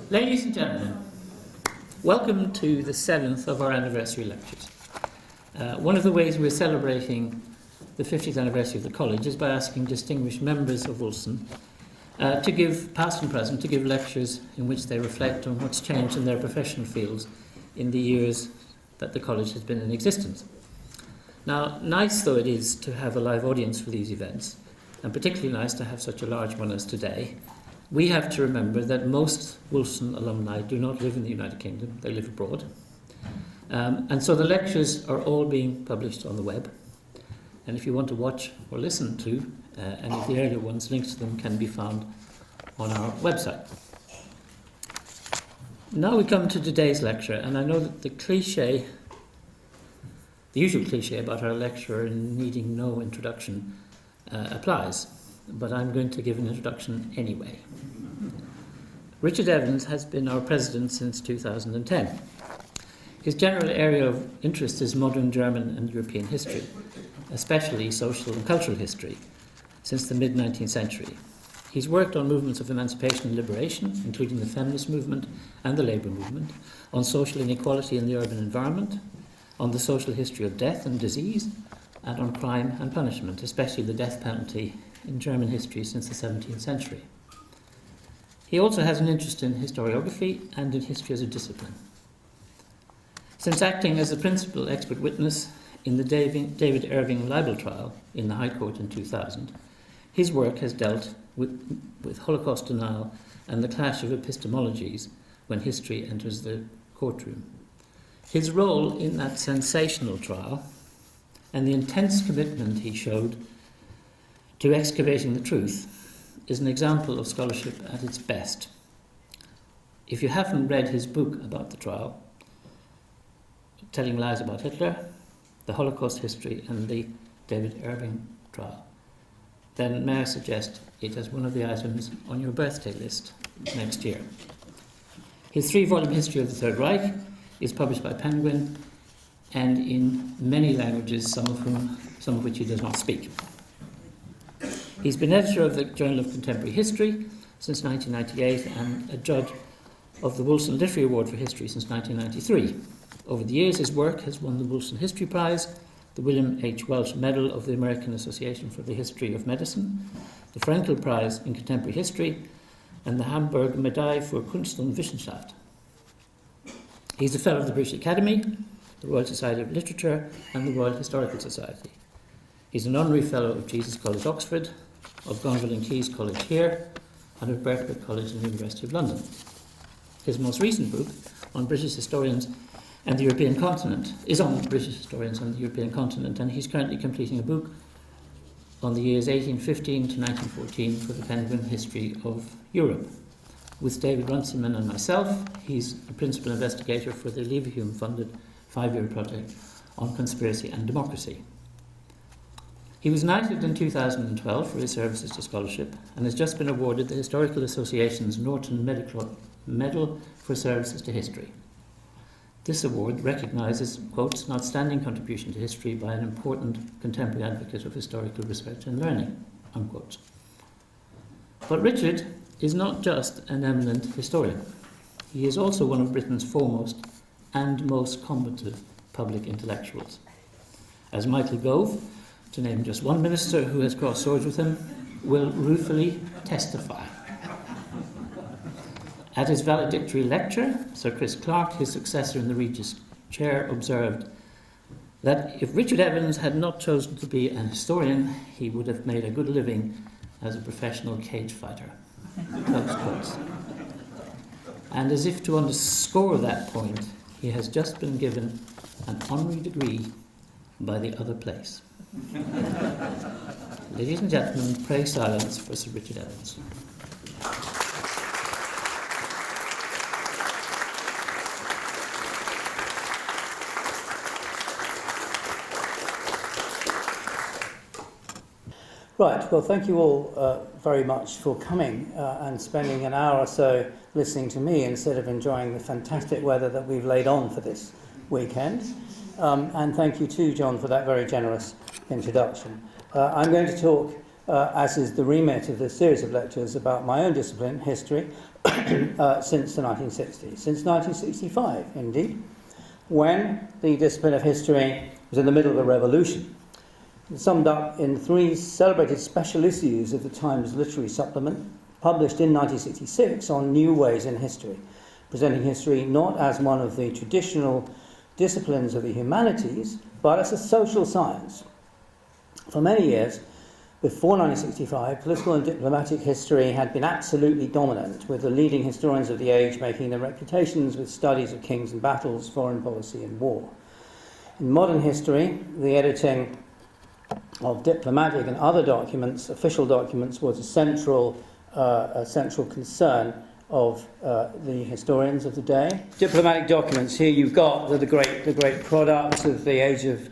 Ladies and gentlemen, welcome to the 7th of our anniversary lectures. One of the ways we're celebrating the 50th anniversary of the college is by asking distinguished members of Wolfson to give, past and present, to give lectures in which they reflect on what's changed in their professional fields in the years that the college has been in existence. Now, nice though it is to have a live audience for these events, and particularly nice to have such a large one as today, we have to remember that most Wolfson alumni do not live in the United Kingdom, they live abroad. And so the lectures are all being published on the web. And if you want to watch or listen to any of the earlier ones, links to them can be found on our website. Now we come to today's lecture, and I know that the usual cliche about our lecturer needing no introduction applies. But I'm going to give an introduction anyway. Richard Evans has been our president since 2010. His general area of interest is modern German and European history, especially social and cultural history, since the mid-19th century. He's worked on movements of emancipation and liberation, including the feminist movement and the labour movement, on social inequality in the urban environment, on the social history of death and disease, and on crime and punishment, especially the death penalty in German history since the 17th century. He also has an interest in historiography and in history as a discipline. Since acting as the principal expert witness in the David Irving libel trial in the High Court in 2000, his work has dealt with Holocaust denial and the clash of epistemologies when history enters the courtroom. His role in that sensational trial and the intense commitment he showed to excavating the truth is an example of scholarship at its best. If you haven't read his book about the trial, Telling Lies About Hitler, the Holocaust History and the David Irving trial, then may I suggest it as one of the items on your birthday list next year. His 3-volume History of the Third Reich is published by Penguin and in many languages, some of which he does not speak. He's been editor of the Journal of Contemporary History since 1998 and a judge of the Wolfson Literary Award for History since 1993. Over the years, his work has won the Wolfson History Prize, the William H. Welch Medal of the American Association for the History of Medicine, the Frenkel Prize in Contemporary History, and the Hamburg Medaille für Kunst und Wissenschaft. He's a Fellow of the British Academy, the Royal Society of Literature, and the Royal Historical Society. He's an Honorary Fellow of Jesus College, Oxford, of Gonville and Caius College here, and of Birkbeck College in the University of London. His most recent book on British historians and the European continent is on British historians and the European continent, and he's currently completing a book on the years 1815 to 1914 for the Penguin History of Europe. With David Runciman and myself, he's a principal investigator for the Leverhulme-funded 5-year project on conspiracy and democracy. He was knighted in 2012 for his services to scholarship and has just been awarded the Historical Association's Norton Medal for Services to History. This award recognises, quote, an outstanding contribution to history by an important contemporary advocate of historical research and learning, unquote. But Richard is not just an eminent historian. He is also one of Britain's foremost and most combative public intellectuals. As Michael Gove, to name just one minister who has crossed swords with him, will ruefully testify. At his valedictory lecture, Sir Chris Clark, his successor in the Regis chair, observed that if Richard Evans had not chosen to be an historian, he would have made a good living as a professional cage fighter. Close quotes. And as if to underscore that point, he has just been given an honorary degree by the other place. Ladies and gentlemen, pray silence for Sir Richard Evans. Right, well, thank you all very much for coming and spending an hour or so listening to me instead of enjoying the fantastic weather that we've laid on for this weekend. And thank you too, John, for that very generous introduction. I'm going to talk as is the remit of this series of lectures about my own discipline, history, since the 1960s, since 1965, indeed, when the discipline of history was in the middle of a revolution. It's summed up in 3 celebrated special issues of the Times Literary Supplement, published in 1966 on new ways in history, presenting history not as one of the traditional disciplines of the humanities, but as a social science. For many years, before 1965, political and diplomatic history had been absolutely dominant, with the leading historians of the age making their reputations with studies of kings and battles, foreign policy and war. In modern history, the editing of diplomatic and other documents, official documents, was a central concern of the historians of the day. Diplomatic documents, here you've got the great products of the age of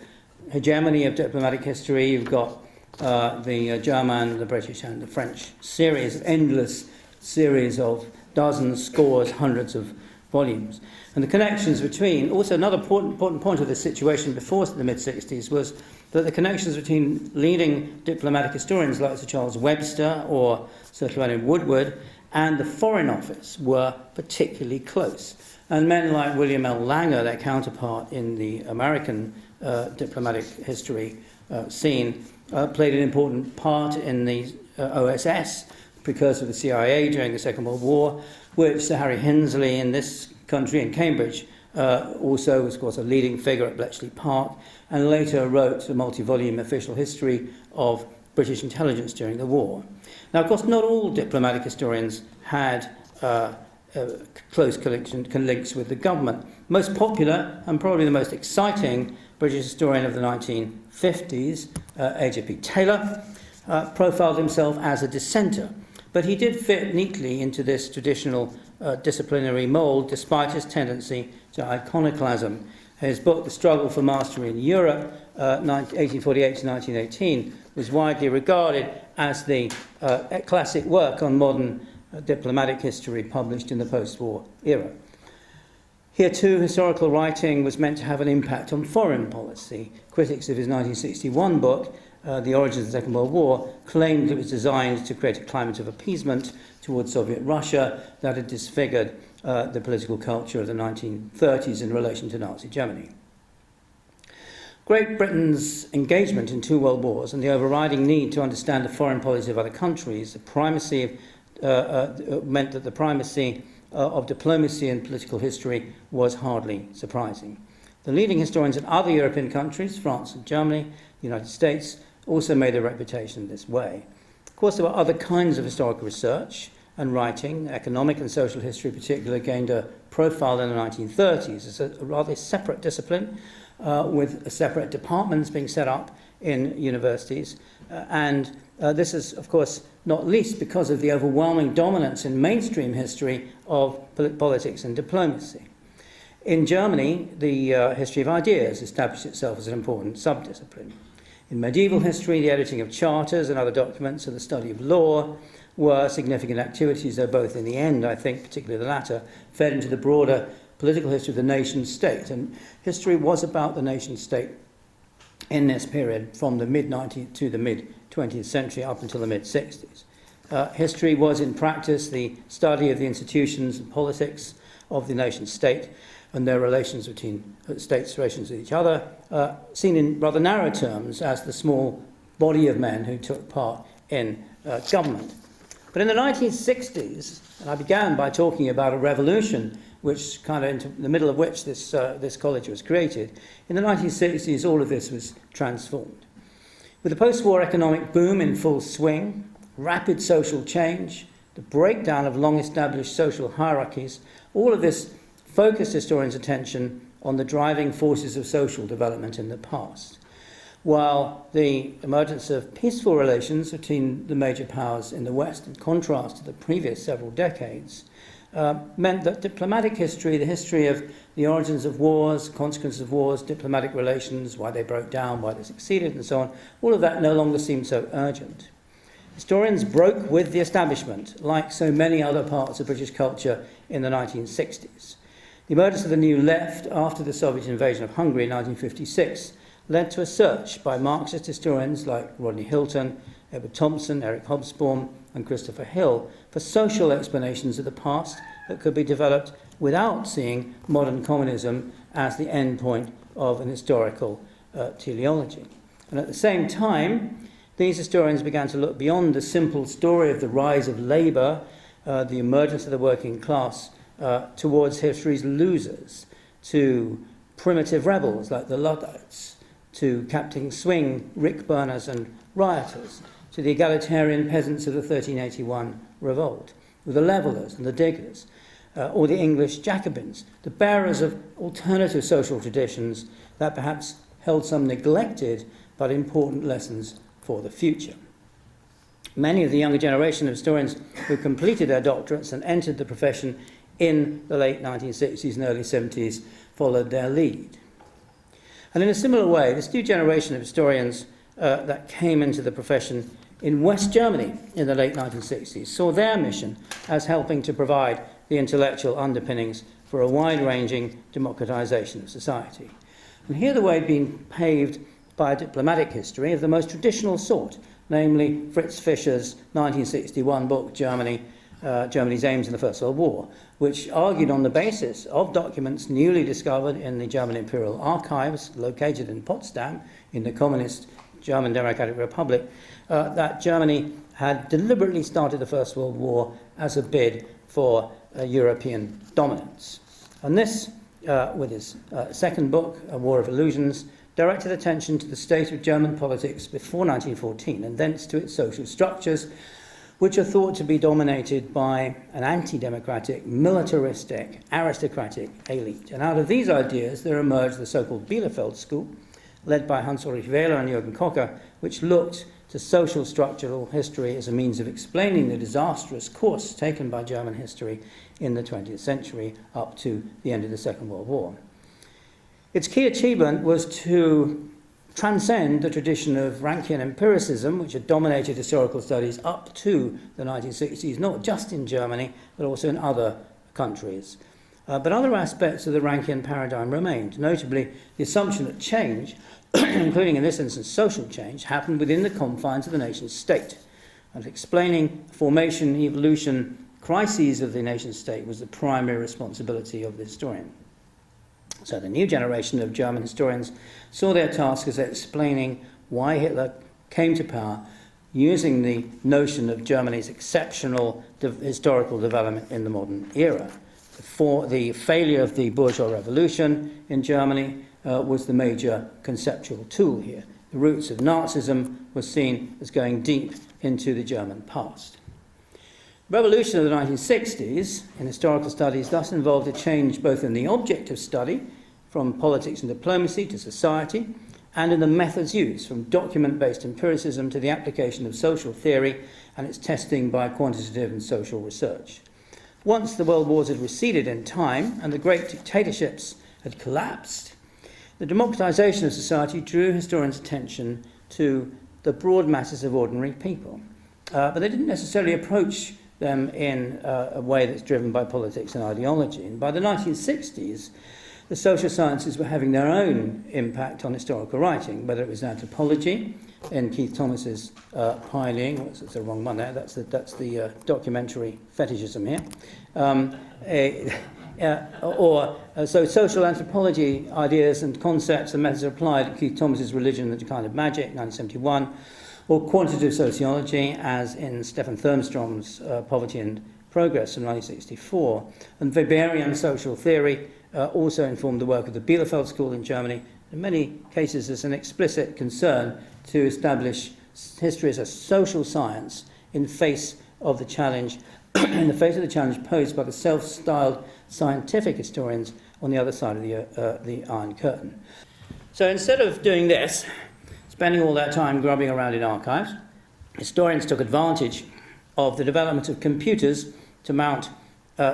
hegemony of diplomatic history. You've got the German, the British and the French series, endless series of dozens, scores, hundreds of volumes. And the connections between, also another important point of this situation before the mid-60s was that the connections between leading diplomatic historians like Sir Charles Webster or Sir Llewellyn Woodward and the Foreign Office were particularly close. And men like William L. Langer, their counterpart in the American diplomatic history scene, played an important part in the OSS, precursor of the CIA during the Second World War, which Sir Harry Hensley in this country, in Cambridge, also was, of course, a leading figure at Bletchley Park, and later wrote a multi-volume official history of British intelligence during the war. Now, of course, not all diplomatic historians had close links with the government. Most popular, and probably the most exciting, British historian of the 1950s, A.J.P. Taylor, profiled himself as a dissenter. But he did fit neatly into this traditional disciplinary mould, despite his tendency to iconoclasm. His book, The Struggle for Mastery in Europe, 1848 to 1918, was widely regarded as the classic work on modern diplomatic history published in the post-war era. Here too, historical writing was meant to have an impact on foreign policy. Critics of his 1961 book, The Origins of the Second World War, claimed it was designed to create a climate of appeasement towards Soviet Russia that had disfigured the political culture of the 1930s in relation to Nazi Germany. Great Britain's engagement in 2 world wars and the overriding need to understand the foreign policy of other countries, the primacy meant that the primacy of diplomacy in political history was hardly surprising. The leading historians in other European countries, France and Germany, the United States, also made a reputation this way. Of course, there were other kinds of historical research and writing. Economic and social history, in particular, gained a profile in the 1930s as a rather separate discipline, with separate departments being set up in universities. And this is, of course, not least because of the overwhelming dominance in mainstream history of politics and diplomacy. In Germany, the history of ideas established itself as an important subdiscipline. In medieval history, the editing of charters and other documents and the study of law were significant activities, though both in the end, I think, particularly the latter, fed into the broader political history of the nation-state. And history was about the nation-state in this period from the mid-19th to the mid-20th century up until the mid-60s. History was, in practice, the study of the institutions and politics of the nation-state and their relations between states' relations with each other, seen in rather narrow terms as the small body of men who took part in government. But in the 1960s, and I began by talking about a revolution which kind of into the middle of which this college was created, in the 1960s all of this was transformed. With the post-war economic boom in full swing, rapid social change, the breakdown of long-established social hierarchies, all of this focused historians' attention on the driving forces of social development in the past, while the emergence of peaceful relations between the major powers in the West, in contrast to the previous several decades, meant that diplomatic history, the history of the origins of wars, consequences of wars, diplomatic relations, why they broke down, why they succeeded, and so on, all of that no longer seemed so urgent. Historians broke with the establishment, like so many other parts of British culture in the 1960s. The emergence of the New Left after the Soviet invasion of Hungary in 1956 led to a search by Marxist historians like Rodney Hilton Edward Thompson, Eric Hobsbawm, and Christopher Hill for social explanations of the past that could be developed without seeing modern communism as the end point of an historical teleology. And at the same time, these historians began to look beyond the simple story of the rise of labour, the emergence of the working class, towards history's losers, to primitive rebels like the Luddites, to Captain Swing, rick burners and rioters, to the egalitarian peasants of the 1381 revolt, with the levellers and the diggers, or the English Jacobins, the bearers of alternative social traditions that perhaps held some neglected but important lessons for the future. Many of the younger generation of historians who completed their doctorates and entered the profession in the late 1960s and early 70s followed their lead. And in a similar way, this new generation of historians that came into the profession in West Germany in the late 1960s saw their mission as helping to provide the intellectual underpinnings for a wide-ranging democratization of society. And here the way had been paved by a diplomatic history of the most traditional sort, namely Fritz Fischer's 1961 book, Germany's Aims in the First World War, which argued on the basis of documents newly discovered in the German Imperial Archives, located in Potsdam, in the communist German Democratic Republic, that Germany had deliberately started the First World War as a bid for European dominance. And this, with his second book, A War of Illusions, directed attention to the state of German politics before 1914, and thence to its social structures, which are thought to be dominated by an anti-democratic, militaristic, aristocratic elite. And out of these ideas, there emerged the so-called Bielefeld School, led by Hans-Ulrich Wähler and Jürgen Kocher, which looked to social structural history as a means of explaining the disastrous course taken by German history in the 20th century up to the end of the Second World War. Its key achievement was to transcend the tradition of Rankian empiricism, which had dominated historical studies up to the 1960s, not just in Germany, but also in other countries. But other aspects of the Rankian paradigm remained, notably the assumption that change, including in this instance social change, happened within the confines of the nation state. And explaining formation, evolution, crises of the nation state was the primary responsibility of the historian. So the new generation of German historians saw their task as explaining why Hitler came to power using the notion of Germany's exceptional historical development in the modern era. For the failure of the bourgeois revolution in Germany was the major conceptual tool here. The roots of Nazism were seen as going deep into the German past. The revolution of the 1960s in historical studies thus involved a change both in the object of study, from politics and diplomacy to society, and in the methods used, from document-based empiricism to the application of social theory and its testing by quantitative and social research. Once the world wars had receded in time and the great dictatorships had collapsed, the democratization of society drew historians' attention to the broad masses of ordinary people. But they didn't necessarily approach them in a way that's driven by politics and ideology. And by the 1960s, the social sciences were having their own impact on historical writing, whether it was anthropology in Keith Thomas's Piling, that's the wrong one there, that's the documentary fetishism here, so social anthropology ideas and concepts and methods applied, Keith Thomas's Religion and the Decline of Magic, 1971, or quantitative sociology, as in Stefan Thurmstrom's Poverty and Progress from 1964. And Weberian social theory also informed the work of the Bielefeld School in Germany. In many cases, there's an explicit concern to establish history as a social science in face of the challenge, in the face of the challenge posed by the self-styled scientific historians on the other side of the Iron Curtain. So instead of doing this, spending all their time grubbing around in archives, historians took advantage of the development of computers to mount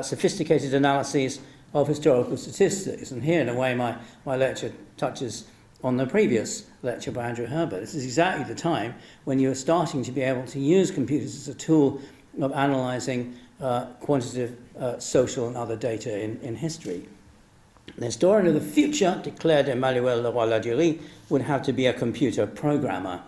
sophisticated analyses of historical statistics. And here, in a way, my lecture touches on the previous lecture by Andrew Herbert. This is exactly the time when you are starting to be able to use computers as a tool of analysing quantitative, social and other data in history. The historian of the future, declared Emmanuel Leroy-Ladurie, would have to be a computer programmer,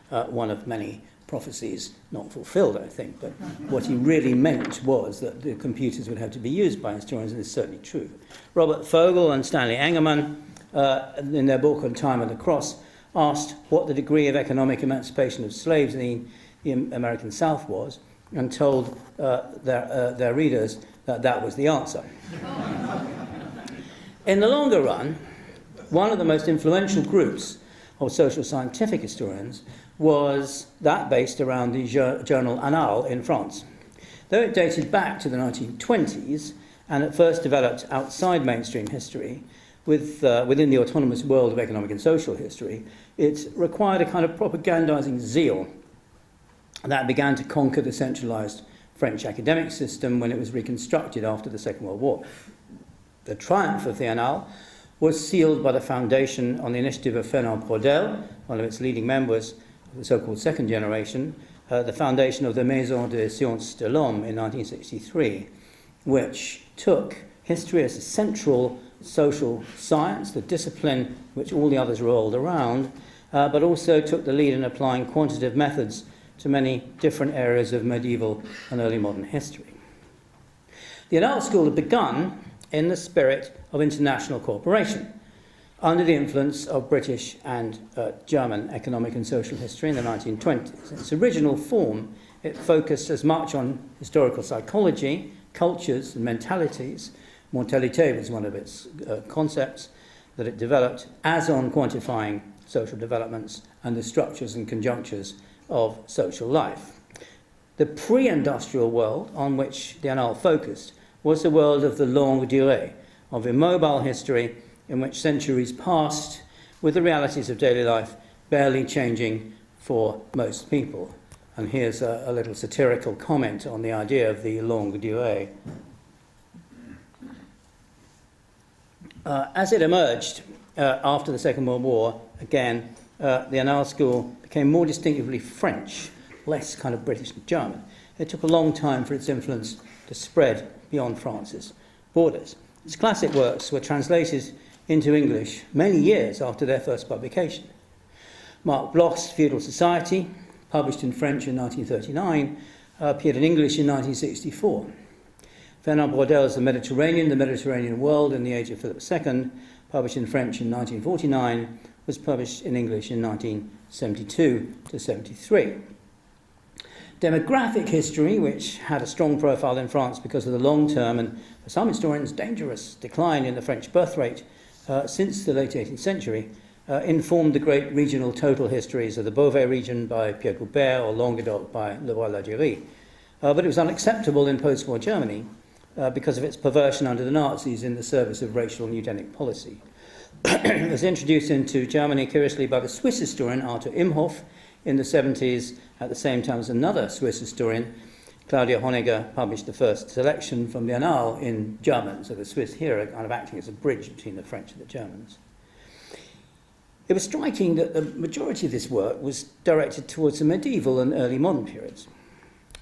one of many prophecies not fulfilled, I think, but what he really meant was that the computers would have to be used by historians, and it's certainly true. Robert Fogel and Stanley Engerman, in their book On Time and the Cross, asked what the degree of economic emancipation of slaves in the American South was, and told their readers that that was the answer. In the longer run, one of the most influential groups of social scientific historians was that based around the journal Annales in France. Though it dated back to the 1920s and at first developed outside mainstream history, within the autonomous world of economic and social history, it required a kind of propagandizing zeal that began to conquer the centralized French academic system when it was reconstructed after the Second World War. The triumph of the Annales was sealed by the foundation, on the initiative of Fernand Braudel, one of its leading members of the so-called second generation, the foundation of the Maison des Sciences de l'Homme in 1963, which took history as a central social science, the discipline which all the others rolled around, but also took the lead in applying quantitative methods to many different areas of medieval and early modern history. The Annales School had begun in the spirit of international cooperation, under the influence of British and German economic and social history in the 1920s. In its original form, it focused as much on historical psychology, cultures and mentalities. Mortalité was one of its concepts that it developed, as on quantifying social developments and the structures and conjunctures of social life. The pre-industrial world on which the Annales focused was the world of the longue durée, of immobile history in which centuries passed with the realities of daily life barely changing for most people. And here's a little satirical comment on the idea of the longue durée. As it emerged after the Second World War, again, the Annales School became more distinctively French, less kind of British and German. It took a long time for its influence to spread beyond France's borders. Its classic works were translated into English many years after their first publication. Marc Bloch's Feudal Society, published in French in 1939, appeared in English in 1964. Fernand Braudel's The Mediterranean World in the Age of Philip II, published in French in 1949, was published in English in 1972 to 73. Demographic history, which had a strong profile in France because of the long-term and, for some historians, dangerous decline in the French birth rate since the late 18th century, informed the great regional total histories of the Beauvais region by Pierre Goubert or Languedoc by Leroy-Ladurie. But it was unacceptable in post-war Germany because of its perversion under the Nazis in the service of racial and eugenic policy. It was introduced into Germany, curiously, by the Swiss historian Arthur Imhoff in the 70s, at the same time as another Swiss historian, Claudia Honegger, published the first selection from the Annales in German, so the Swiss here are kind of acting as a bridge between the French and the Germans. It was striking that the majority of this work was directed towards the medieval and early modern periods.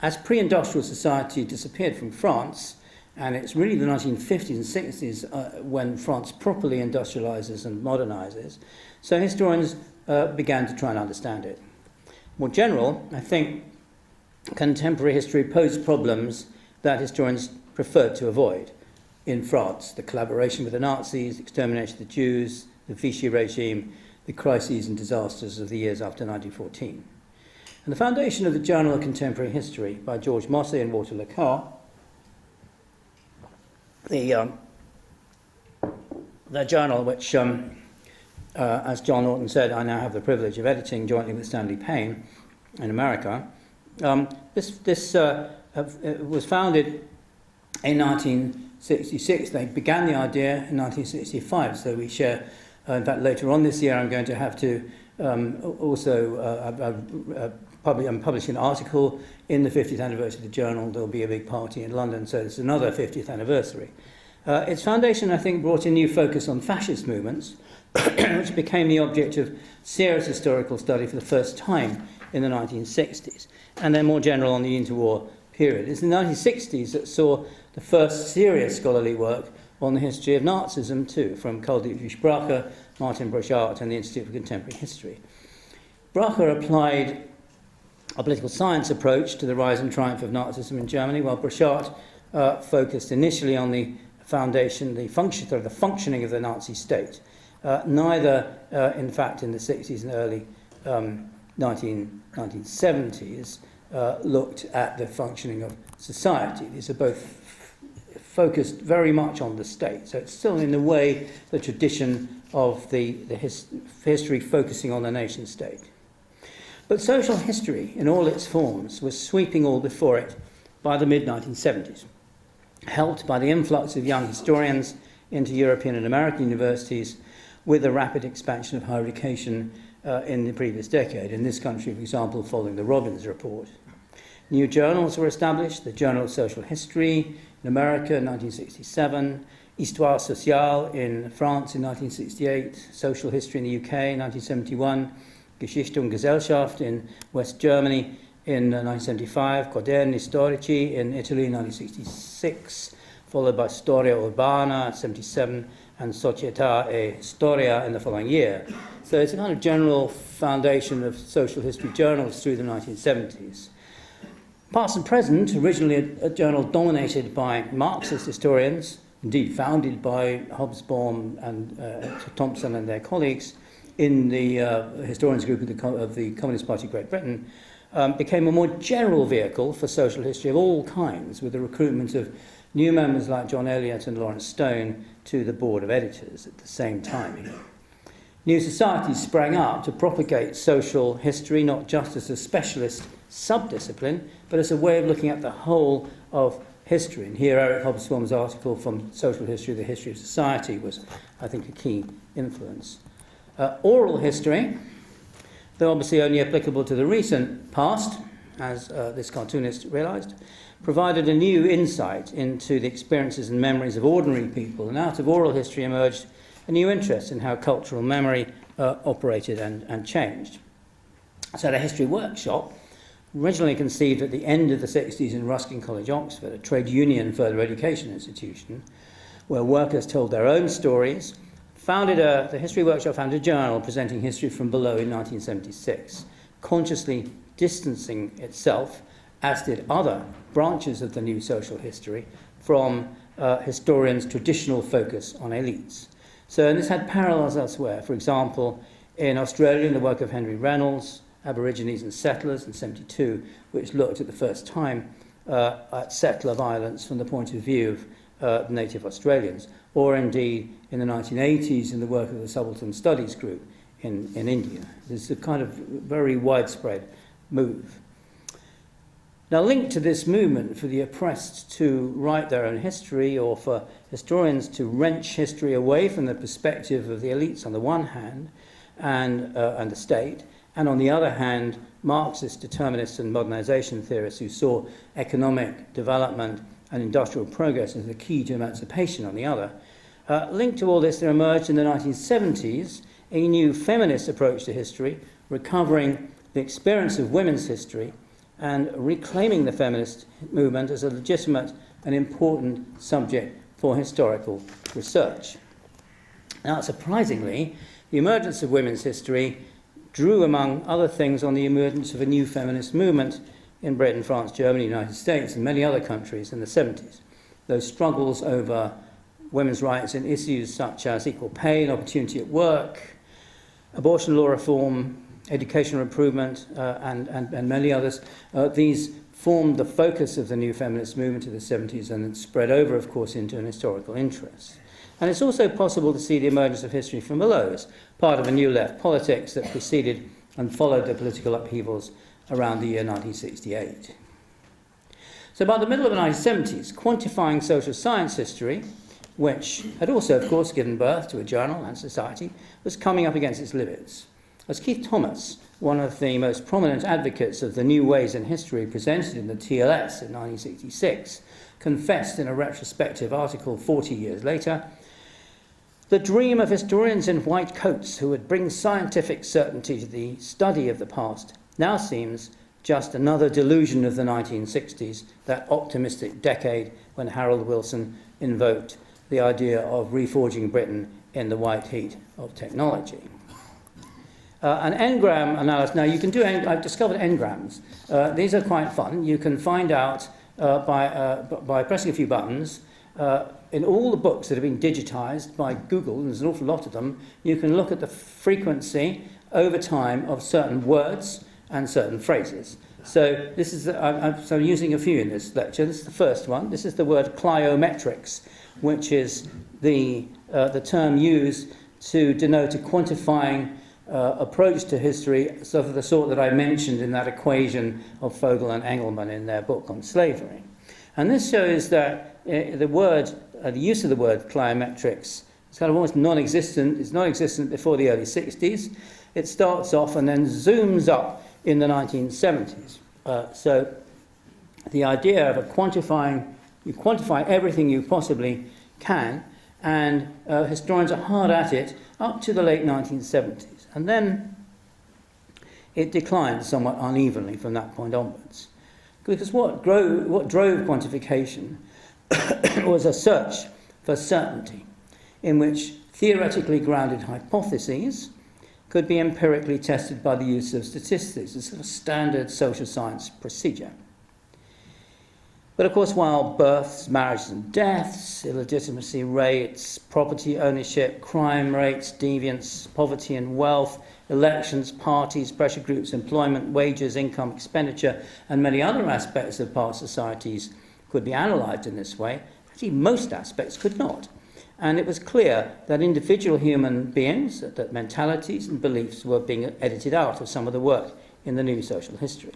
As pre-industrial society disappeared from France, and it's really the 1950s and 60s when France properly industrializes and modernizes, so historians began to try and understand it. More general, I think contemporary history posed problems that historians preferred to avoid. In France, the collaboration with the Nazis, the extermination of the Jews, the Vichy regime, the crises and disasters of the years after 1914. And the foundation of the Journal of Contemporary History by George Mosse and Walter Lecar, the journal which, as John Norton said, I now have the privilege of editing jointly with Stanley Payne in America. This was founded in 1966. They began the idea in 1965, so we share. In fact, later on this year, I'm going to have to I'm publishing an article in the 50th anniversary of the journal. There'll be a big party in London, so it's another 50th anniversary. Its foundation, I think, brought a new focus on fascist movements, which became the object of serious historical study for the first time in the 1960s, and then more general on the interwar period. It's the 1960s that saw the first serious scholarly work on the history of Nazism, too, from Karl Dietrich Bracher, Martin Brochart, and the Institute for Contemporary History. Bracher applied a political science approach to the rise and triumph of Nazism in Germany, while Borchardt focused initially on the functioning of the Nazi state. Neither, in fact, in the 60s and early 1970s, looked at the functioning of society. These are both focused very much on the state. So it's still, in a way, the tradition of the history focusing on the nation state. But social history, in all its forms, was sweeping all before it by the mid-1970s, helped by the influx of young historians into European and American universities with the rapid expansion of higher education in the previous decade. In this country, for example, following the Robbins Report. New journals were established, the Journal of Social History in America in 1967, Histoire Sociale in France in 1968, Social History in the UK in 1971, Geschichte und Gesellschaft in West Germany in 1975, Quaderni Storici in Italy in 1966, followed by Storia Urbana in 1977, and Società e Storia in the following year. So it's a kind of general foundation of social history journals through the 1970s. Past and present, originally a journal dominated by Marxist historians, indeed founded by Hobsbawm and Thompson and their colleagues in the historians group of the Communist Party of Great Britain, became a more general vehicle for social history of all kinds, with the recruitment of new members like John Elliott and Lawrence Stone to the board of editors at the same time. New societies sprang up to propagate social history not just as a specialist subdiscipline, but as a way of looking at the whole of history. And here Eric Hobsbawm's article from Social History, the History of Society was, I think, a key influence. Oral history, though obviously only applicable to the recent past, as this cartoonist realised, provided a new insight into the experiences and memories of ordinary people, and out of oral history emerged a new interest in how cultural memory operated and changed. So the History Workshop, originally conceived at the end of the 60s in Ruskin College, Oxford, a trade union further education institution, where workers told their own stories, the History Workshop founded a journal presenting history from below in 1976, consciously distancing itself, as did other branches of the new social history, from historians' traditional focus on elites. So, and this had parallels elsewhere. For example, in Australia, in the work of Henry Reynolds, Aborigines and Settlers in 1972, which looked at the first time at settler violence from the point of view of native Australians, or indeed in the 1980s in the work of the Subaltern Studies Group in India. This is a kind of very widespread move. Now, linked to this movement for the oppressed to write their own history, or for historians to wrench history away from the perspective of the elites on the one hand and the state, and on the other hand, Marxist determinists and modernization theorists who saw economic development and industrial progress as the key to emancipation on the other. Linked to all this, there emerged in the 1970s a new feminist approach to history, recovering the experience of women's history and reclaiming the feminist movement as a legitimate and important subject for historical research. Now, surprisingly, the emergence of women's history drew, among other things, on the emergence of a new feminist movement in Britain, France, Germany, United States, and many other countries in the 70s. Those struggles over women's rights in issues such as equal pay and opportunity at work, abortion law reform, educational improvement, and many others, these formed the focus of the new feminist movement of the 70s, and it spread over, of course, into an historical interest. And it's also possible to see the emergence of history from below as part of a new left politics that preceded and followed the political upheavals around the year 1968. So by the middle of the 1970s, quantifying social science history, which had also, of course, given birth to a journal and society, was coming up against its limits. As Keith Thomas, one of the most prominent advocates of the new ways in history presented in the TLS in 1966, confessed in a retrospective article 40 years later, the dream of historians in white coats who would bring scientific certainty to the study of the past now seems just another delusion of the 1960s, that optimistic decade when Harold Wilson invoked the idea of reforging Britain in the white heat of technology. An n-gram analysis, now you can do, I've discovered n-grams. These are quite fun. You can find out by pressing a few buttons, in all the books that have been digitized by Google, and there's an awful lot of them, you can look at the frequency over time of certain words and certain phrases. So this is, I'm using a few in this lecture. This is the first one. This is the word plyometrics, which is the term used to denote a quantifying approach to history, sort of the sort that I mentioned in that equation of Fogel and Engelmann in their book on slavery. And this shows that the use of the word plyometrics is kind of almost non-existent. It's non-existent before the early 60s. It starts off and then zooms up in the 1970s. So the idea of you quantify everything you possibly can, and historians are hard at it up to the late 1970s. And then it declines somewhat unevenly from that point onwards. Because what drove quantification was a search for certainty, in which theoretically grounded hypotheses could be empirically tested by the use of statistics, a sort of standard social science procedure. But of course, while births, marriages and deaths, illegitimacy rates, property ownership, crime rates, deviance, poverty and wealth, elections, parties, pressure groups, employment, wages, income, expenditure, and many other aspects of past societies could be analysed in this way, actually most aspects could not. And it was clear that individual human beings, that mentalities and beliefs were being edited out of some of the work in the new social history.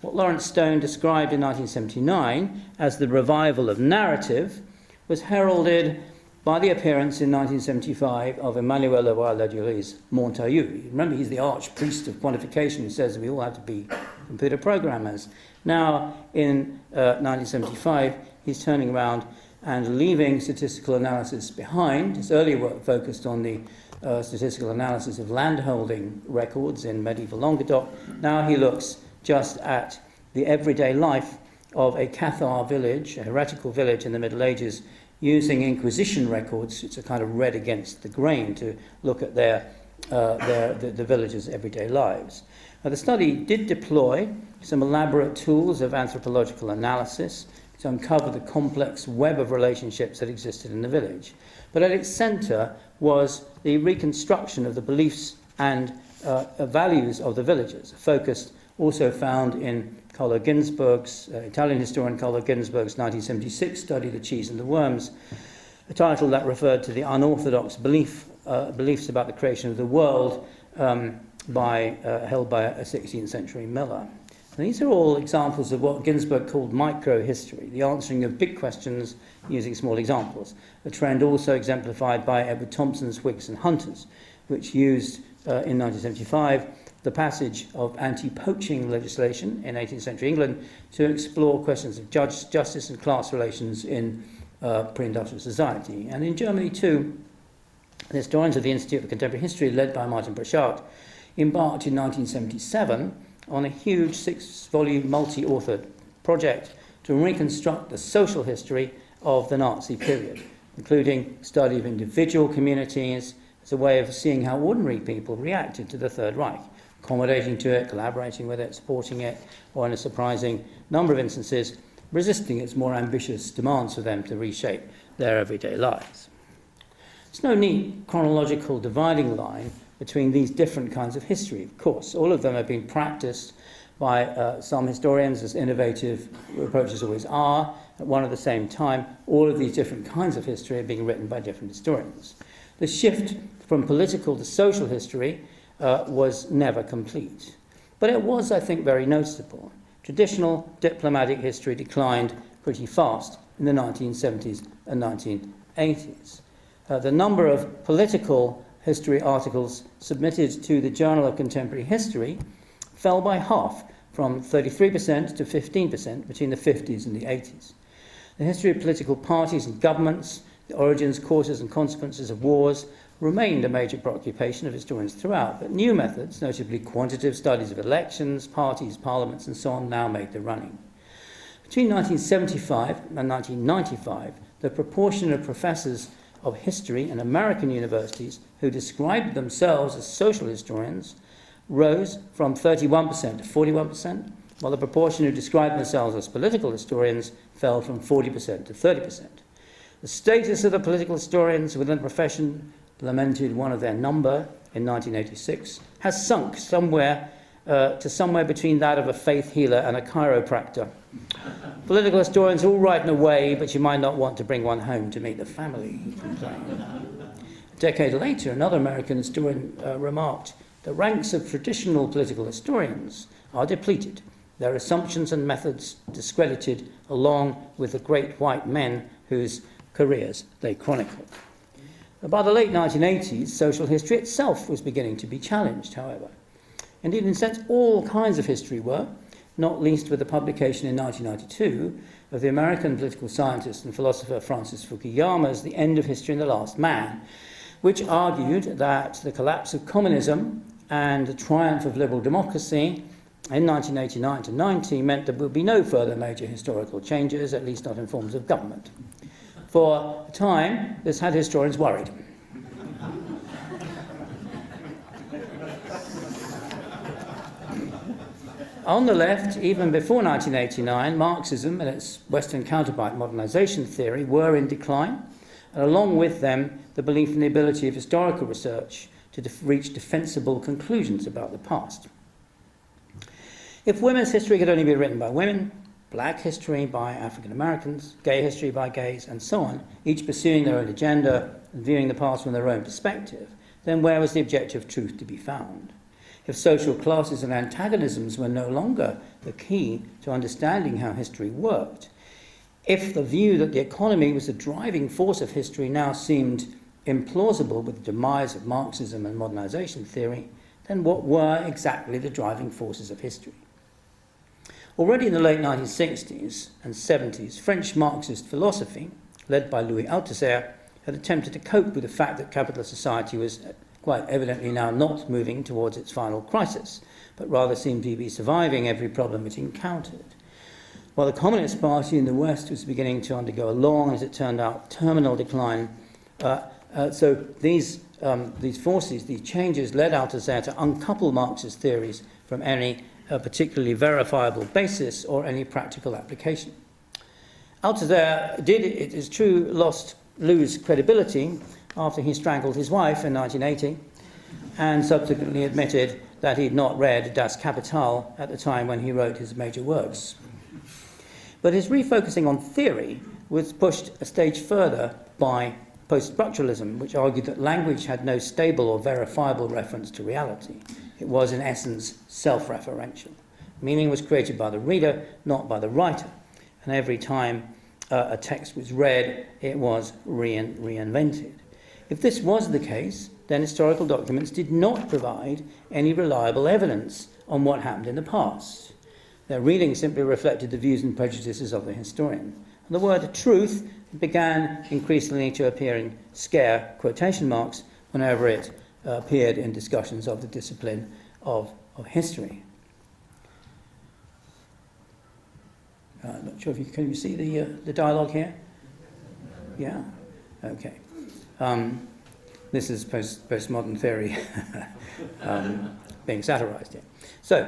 What Lawrence Stone described in 1979 as the revival of narrative was heralded by the appearance in 1975 of Emmanuel Levallois-Laduré's Montaillou. Remember, he's the archpriest of quantification who says we all have to be computer programmers. Now, in 1975, he's turning around and leaving statistical analysis behind. His earlier work focused on the statistical analysis of landholding records in medieval Languedoc. Now he looks just at the everyday life of a Cathar village, a heretical village in the Middle Ages, using Inquisition records. It's a kind of red against the grain to look at the villagers' everyday lives. Now, the study did deploy some elaborate tools of anthropological analysis to uncover the complex web of relationships that existed in the village. But at its centre was the reconstruction of the beliefs and values of the villagers, focused also found in Carlo Ginzburg's, Italian historian Carlo Ginzburg's 1976 study, The Cheese and the Worms, a title that referred to the unorthodox beliefs about the creation of the world held by a 16th century Miller. And these are all examples of what Ginzburg called micro-history, the answering of big questions using small examples, a trend also exemplified by Edward Thompson's Whigs and Hunters, which used in 1975 the passage of anti-poaching legislation in 18th century England to explore questions of justice and class relations in pre-industrial society. And in Germany too, the historians of the Institute of Contemporary History, led by Martin Burchard, embarked in 1977 on a huge 6-volume multi-authored project to reconstruct the social history of the Nazi period, including study of individual communities as a way of seeing how ordinary people reacted to the Third Reich, accommodating to it, collaborating with it, supporting it, or in a surprising number of instances, resisting its more ambitious demands for them to reshape their everyday lives. There's no neat chronological dividing line between these different kinds of history, of course. All of them have been practiced by some historians, as innovative approaches always are. At one at the same time, all of these different kinds of history are being written by different historians. The shift from political to social history was never complete. But it was, I think, very noticeable. Traditional diplomatic history declined pretty fast in the 1970s and 1980s. The number of political history articles submitted to the Journal of Contemporary History fell by half, from 33% to 15% between the 50s and the 80s. The history of political parties and governments, the origins, causes and consequences of wars, remained a major preoccupation of historians throughout, but new methods, notably quantitative studies of elections, parties, parliaments and so on, now made the running. Between 1975 and 1995, the proportion of professors of history in American universities who described themselves as social historians rose from 31% to 41%, while the proportion who described themselves as political historians fell from 40% to 30%. The status of the political historians within the profession, lamented one of their number in 1986, has sunk somewhere between that of a faith healer and a chiropractor. Political historians all right in a way, but you might not want to bring one home to meet the family. A decade later, another American historian remarked, "The ranks of traditional political historians are depleted, their assumptions and methods discredited, along with the great white men whose careers they chronicle." By the late 1980s, social history itself was beginning to be challenged, however. Indeed, in a sense, all kinds of history were, not least with the publication in 1992 of the American political scientist and philosopher Francis Fukuyama's The End of History and the Last Man, which argued that the collapse of communism and the triumph of liberal democracy in 1989 to 90 meant there would be no further major historical changes, at least not in forms of government. For a time, this had historians worried. On the left, even before 1989, Marxism and its Western counterpart, modernization theory, were in decline, and along with them, the belief in the ability of historical research to reach defensible conclusions about the past. If women's history could only be written by women, black history by African Americans, gay history by gays, and so on, each pursuing their own agenda and viewing the past from their own perspective, then where was the objective truth to be found? If social classes and antagonisms were no longer the key to understanding how history worked, if the view that the economy was the driving force of history now seemed implausible with the demise of Marxism and modernization theory, then what were exactly the driving forces of history? Already in the late 1960s and 70s, French Marxist philosophy, led by Louis Althusser, had attempted to cope with the fact that capitalist society was quite evidently now not moving towards its final crisis, but rather seemed to be surviving every problem it encountered. While the Communist Party in the West was beginning to undergo a long, as it turned out, terminal decline, so these forces, these changes, led Althusser to uncouple Marxist theories from any particularly verifiable basis or any practical application. Althusser did, it is true, lose credibility after he strangled his wife in 1980 and subsequently admitted that he'd not read Das Kapital at the time when he wrote his major works. But his refocusing on theory was pushed a stage further by post-structuralism, which argued that language had no stable or verifiable reference to reality. It was, in essence, self-referential. Meaning was created by the reader, not by the writer. And every time a text was read, it was reinvented. If this was the case, then historical documents did not provide any reliable evidence on what happened in the past. Their reading simply reflected the views and prejudices of the historian. And the word truth began increasingly to appear in scare quotation marks whenever it appeared in discussions of the discipline of history. I'm not sure if can you see the dialogue here? Yeah? Okay. This is postmodern theory being satirized here. So,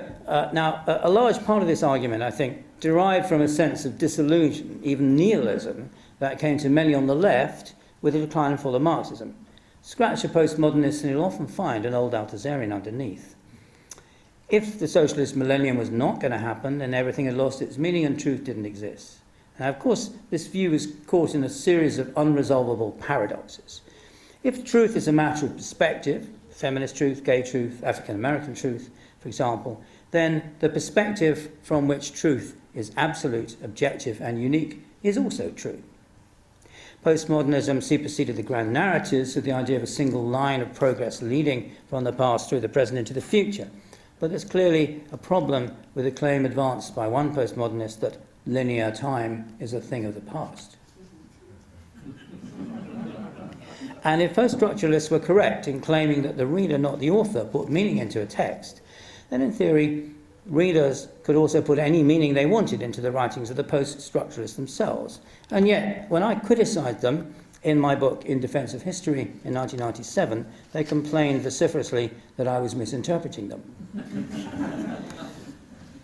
now, a large part of this argument, I think, derived from a sense of disillusion, even nihilism, that came to many on the left with the decline and fall of Marxism. Scratch a postmodernist and you'll often find an old Althusserian underneath. If the socialist millennium was not going to happen, then everything had lost its meaning and truth didn't exist. Now, of course, this view is caught in a series of unresolvable paradoxes. If truth is a matter of perspective, feminist truth, gay truth, African American truth, for example, then the perspective from which truth is absolute, objective, and unique is also true. Postmodernism superseded the grand narratives of the idea of a single line of progress leading from the past through the present into the future. But there's clearly a problem with the claim advanced by one postmodernist that linear time is a thing of the past. And if post-structuralists were correct in claiming that the reader, not the author, put meaning into a text, then in theory, readers could also put any meaning they wanted into the writings of the post-structuralists themselves. And yet, when I criticised them In my book, In Defense of History, in 1997, they complained vociferously that I was misinterpreting them.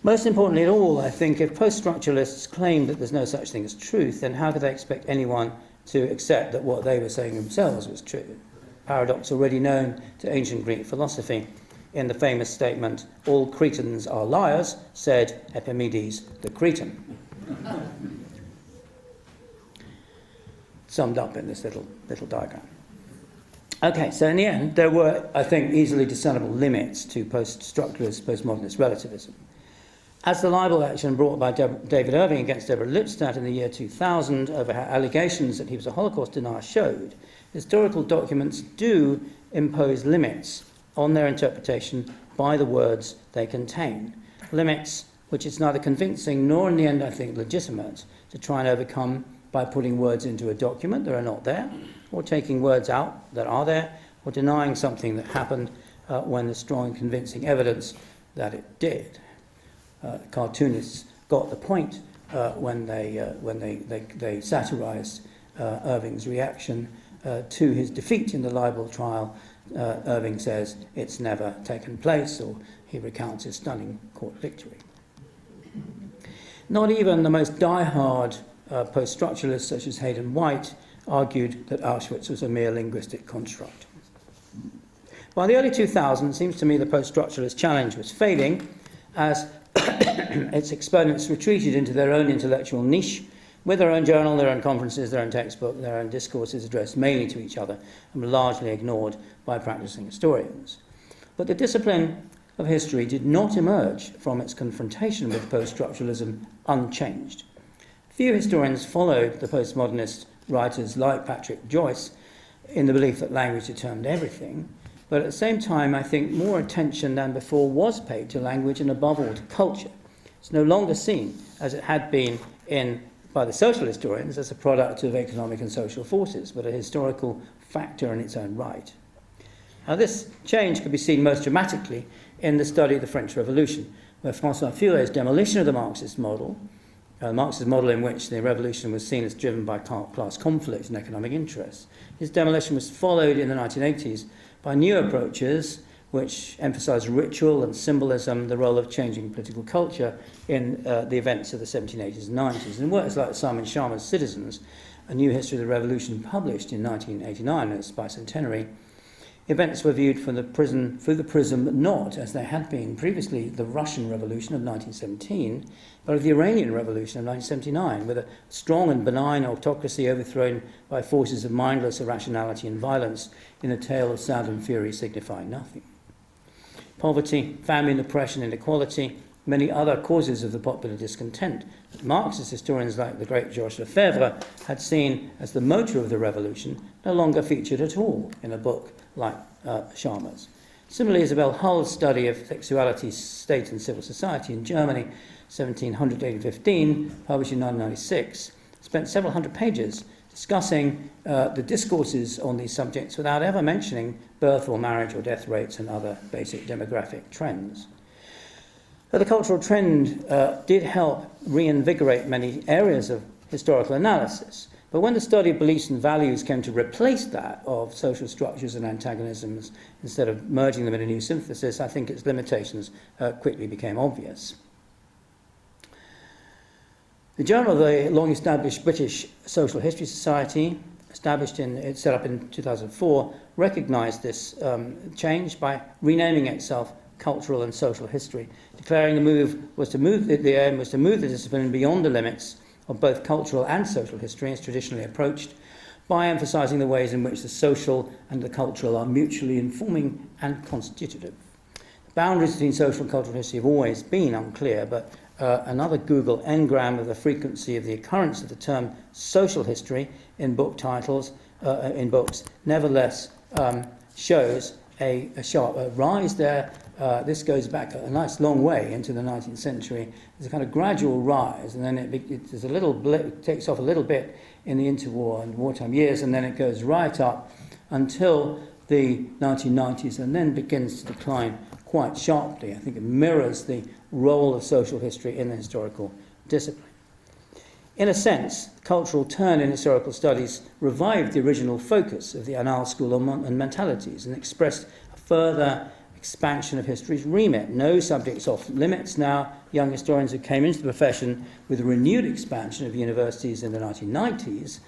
Most importantly of all, I think, if post-structuralists claim that there's no such thing as truth, then how could they expect anyone to accept that what they were saying themselves was true? Paradox already known to ancient Greek philosophy. In the famous statement, "All Cretans are liars," said Epimenides the Cretan. Summed up in this little diagram. Okay, so in the end, there were, I think, easily discernible limits to post-structuralist, postmodernist relativism. As the libel action brought by David Irving against Deborah Lipstadt in the year 2000 over her allegations that he was a Holocaust denier showed, historical documents do impose limits on their interpretation by the words they contain. Limits which it's neither convincing nor, in the end, I think, legitimate to try and overcome by putting words into a document that are not there, or taking words out that are there, or denying something that happened when there's strong and convincing evidence that it did. Cartoonists got the point when they satirized Irving's reaction to his defeat in the libel trial. Irving says it's never taken place, or he recounts his stunning court victory. Not even the most die-hard post-structuralists such as Hayden White argued that Auschwitz was a mere linguistic construct. By the early 2000s, it seems to me the post-structuralist challenge was fading as its exponents retreated into their own intellectual niche, with their own journal, their own conferences, their own textbook, their own discourses addressed mainly to each other and were largely ignored by practicing historians. But the discipline of history did not emerge from its confrontation with post-structuralism unchanged. Few historians followed the postmodernist writers like Patrick Joyce in the belief that language determined everything, but at the same time, I think more attention than before was paid to language and above all to culture. It's no longer seen, as it had been by the social historians, as a product of economic and social forces, but a historical factor in its own right. Now, this change could be seen most dramatically in the study of the French Revolution, where François Furet's demolition of the Marxist model in which the revolution was seen as driven by class conflict and economic interests. His demolition was followed in the 1980s by new approaches which emphasised ritual and symbolism, the role of changing political culture in the events of the 1780s and 90s. In works like Simon Schama's Citizens, A New History of the Revolution, published in 1989 as bicentenary, events were viewed through the prism not, as they had been previously, the Russian Revolution of 1917, but of the Iranian Revolution of 1979, with a strong and benign autocracy overthrown by forces of mindless irrationality and violence in a tale of sound and fury signifying nothing. Poverty, famine, oppression, inequality, many other causes of the popular discontent that Marxist historians like the great Georges Lefebvre had seen as the motor of the revolution no longer featured at all in a book like Schama's. Similarly, Isabel Hull's study of sexuality, state and civil society in Germany, 1700-1815, published in 1996, spent several hundred pages discussing the discourses on these subjects without ever mentioning birth or marriage or death rates and other basic demographic trends. But the cultural trend did help reinvigorate many areas of historical analysis. But when the study of beliefs and values came to replace that of social structures and antagonisms, instead of merging them in a new synthesis, I think its limitations quickly became obvious. The Journal of the long-established British Social History Society, set up in 2004, recognised this change by renaming itself Cultural and Social History, declaring the aim was to move the discipline beyond the limits of both cultural and social history as traditionally approached, by emphasising the ways in which the social and the cultural are mutually informing and constitutive. The boundaries between social and cultural history have always been unclear, but another Google engram of the frequency of the occurrence of the term social history in book titles, in books, nevertheless shows a sharp rise there. This goes back a nice long way into the 19th century. There's a kind of gradual rise, and then there's a little blip, it takes off a little bit in the interwar and wartime years, and then it goes right up until the 1990s, and then begins to decline quite sharply. I think it mirrors the role of social history in the historical discipline. In a sense, the cultural turn in historical studies revived the original focus of the Annales school on mentalities and expressed a further expansion of history's remit. No subjects off limits now. Young historians who came into the profession with a renewed expansion of universities in the 1990s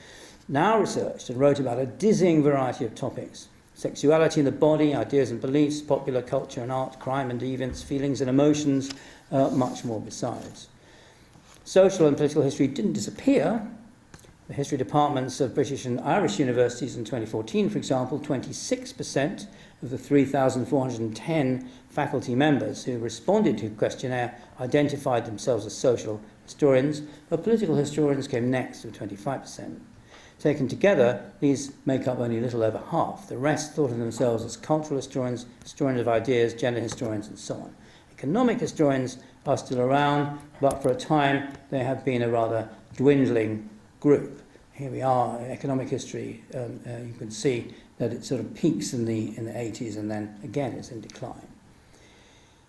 now researched and wrote about a dizzying variety of topics. Sexuality and the body, ideas and beliefs, popular culture and art, crime and deviance, feelings and emotions, much more besides. Social and political history didn't disappear. The history departments of British and Irish universities in 2014, for example, 26% of the 3,410 faculty members who responded to the questionnaire identified themselves as social historians, but political historians came next with 25%. Taken together, these make up only a little over half. The rest thought of themselves as cultural historians, historians of ideas, gender historians, and so on. Economic historians are still around, but for a time they have been a rather dwindling group. Here we are, economic history. You can see that it sort of peaks in the 80s and then again it's in decline.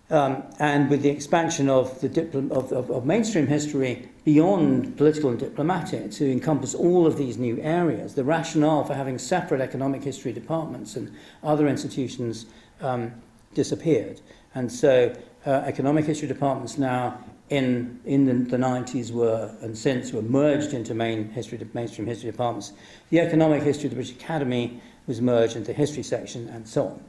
And with the expansion of mainstream history beyond political and diplomatic to encompass all of these new areas, the rationale for having separate economic history departments and other institutions disappeared. And so economic history departments now in the 90s were merged into mainstream history departments. The economic history of the British Academy was merged into the history section and so on.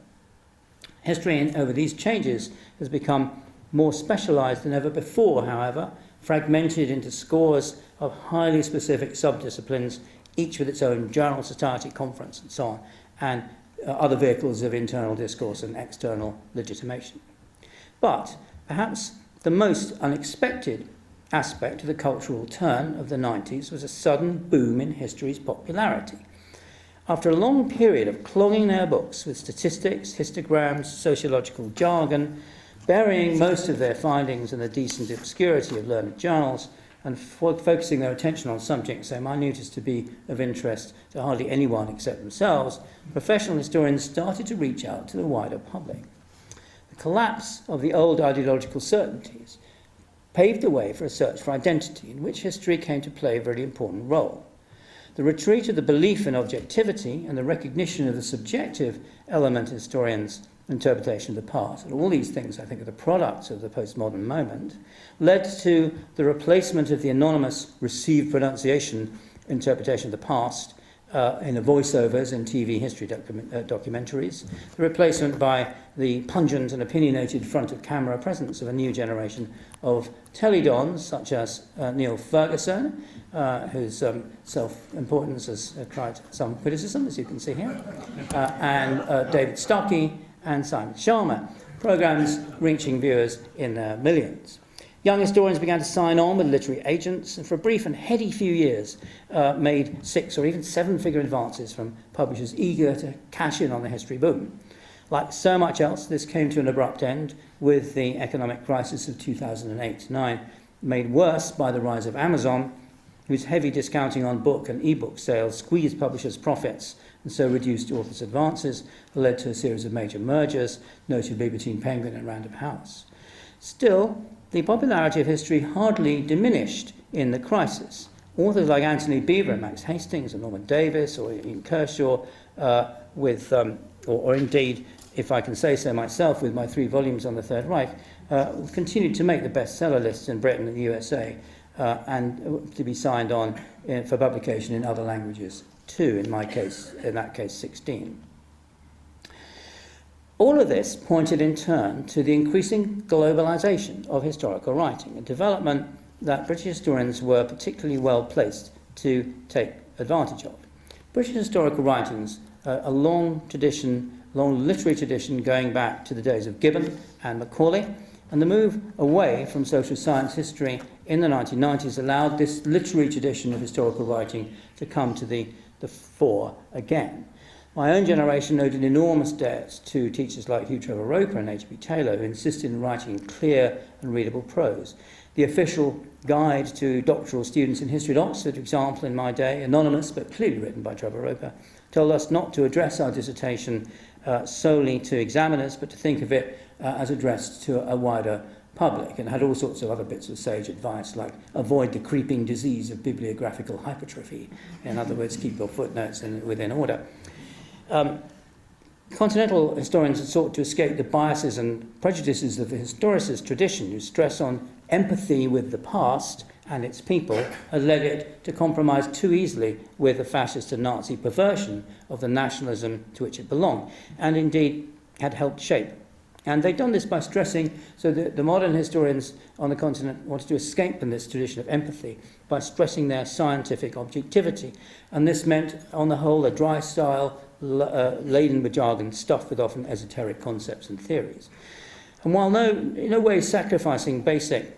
History over these changes has become more specialised than ever before, however, fragmented into scores of highly specific subdisciplines, each with its own journal, society, conference and so on, and other vehicles of internal discourse and external legitimation. But perhaps the most unexpected aspect of the cultural turn of the 90s was a sudden boom in history's popularity. After a long period of clogging their books with statistics, histograms, sociological jargon, burying most of their findings in the decent obscurity of learned journals, and focusing their attention on subjects so minute as to be of interest to hardly anyone except themselves, professional historians started to reach out to the wider public. The collapse of the old ideological certainties paved the way for a search for identity, in which history came to play a very important role. The retreat of the belief in objectivity and the recognition of the subjective element in historians' interpretation of the past, and all these things, I think, are the products of the postmodern moment, led to the replacement of the anonymous received pronunciation interpretation of the past in the voiceovers in TV history documentaries, the replacement by the pungent and opinionated front-of-camera presence of a new generation of teledons, such as Neil Ferguson, whose self-importance has tried some criticism, as you can see here, and David Stuckey and Simon Sharma, programmes reaching viewers in their millions. Young historians began to sign on with literary agents, and for a brief and heady few years made 6 or even 7-figure advances from publishers eager to cash in on the history boom. Like so much else, this came to an abrupt end with the economic crisis of 2008-9, made worse by the rise of Amazon, whose heavy discounting on book and e-book sales squeezed publishers' profits and so reduced authors' advances, led to a series of major mergers, notably between Penguin and Random House. Still, the popularity of history hardly diminished in the crisis. Authors like Anthony Beevor and Max Hastings and Norman Davis or Ian Kershaw, or indeed, if I can say so myself, with my 3 volumes on the Third Reich, continued to make the bestseller lists in Britain and the USA and to be signed on for publication in other languages too, in that case 16. All of this pointed in turn to the increasing globalization of historical writing, a development that British historians were particularly well placed to take advantage of. British historical writings, a long literary tradition going back to the days of Gibbon and Macaulay, and the move away from social science history in the 1990s allowed this literary tradition of historical writing to come to the fore again. My own generation owed an enormous debt to teachers like Hugh Trevor Roper and H.B. Taylor, who insisted in writing in clear and readable prose. The official guide to doctoral students in history at Oxford, for example, in my day, anonymous but clearly written by Trevor Roper, told us not to address our dissertation solely to examiners, but to think of it as addressed to a wider public, and had all sorts of other bits of sage advice, like avoid the creeping disease of bibliographical hypertrophy. In other words, keep your footnotes within order. Continental historians had sought to escape the biases and prejudices of the historicist tradition, whose stress on empathy with the past and its people had led it to compromise too easily with the fascist and Nazi perversion of the nationalism to which it belonged, and indeed had helped shape. And they'd done this by stressing, so that the modern historians on the continent wanted to escape from this tradition of empathy by stressing their scientific objectivity. And this meant, on the whole, a dry style laden with jargon, stuffed with often esoteric concepts and theories. And while in no way sacrificing basic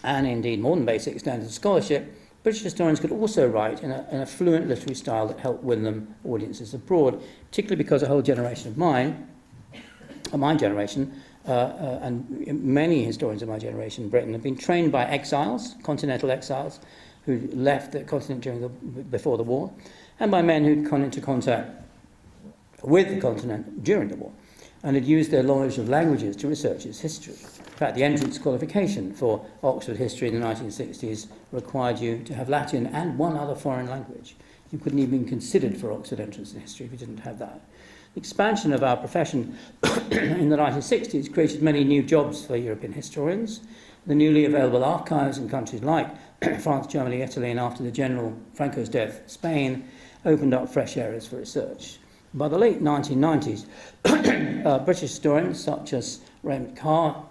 and indeed more than basic standards of scholarship, British historians could also write in a fluent literary style that helped win them audiences abroad, particularly because a whole generation of my generation, and many historians of my generation in Britain have been trained by exiles, continental exiles, who left the continent before the war, and by men who'd come into contact with the continent during the war, and had used their knowledge of languages to research its history. In fact, the entrance qualification for Oxford history in the 1960s required you to have Latin and one other foreign language. You couldn't even be considered for Oxford entrance in history if you didn't have that. The expansion of our profession in the 1960s created many new jobs for European historians. The newly available archives in countries like France, Germany, Italy, and after the General Franco's death, Spain, opened up fresh areas for research. By the late 1990s, British historians such as Raymond Carr,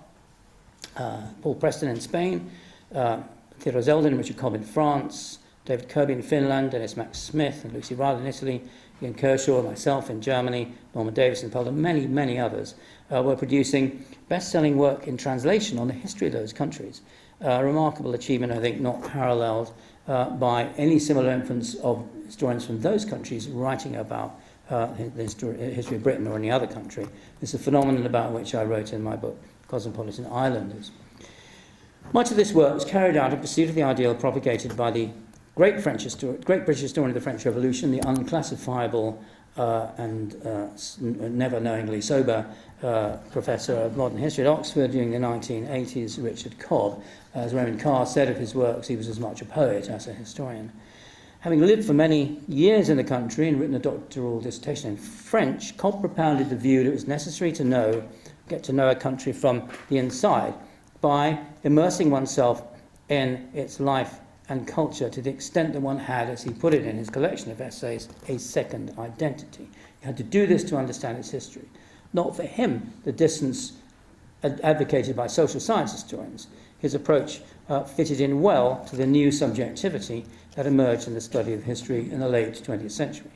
Paul Preston in Spain, Theodore Zeldin, Richard Cobb in France, David Kirby in Finland, Dennis Max Smith and Lucy Riley in Italy, Ian Kershaw, myself in Germany, Norman Davis in Poland, many, many others, were producing best-selling work in translation on the history of those countries. A remarkable achievement, I think, not paralleled by any similar influence of historians from those countries writing about the history of Britain or any other country. It's a phenomenon about which I wrote in my book, Cosmopolitan Islanders. Much of this work was carried out in pursuit of the ideal propagated by the great British historian of the French Revolution, the unclassifiable and never knowingly sober professor of modern history at Oxford during the 1980s, Richard Cobb. As Raymond Carr said of his works, he was as much a poet as a historian. Having lived for many years in the country and written a doctoral dissertation in French, Cobb propounded the view that it was necessary to get to know a country from the inside by immersing oneself in its life and culture to the extent that one had, as he put it in his collection of essays, a second identity. You had to do this to understand its history. Not for him the distance advocated by social science historians. His approach fitted in well to the new subjectivity that emerged in the study of history in the late 20th century.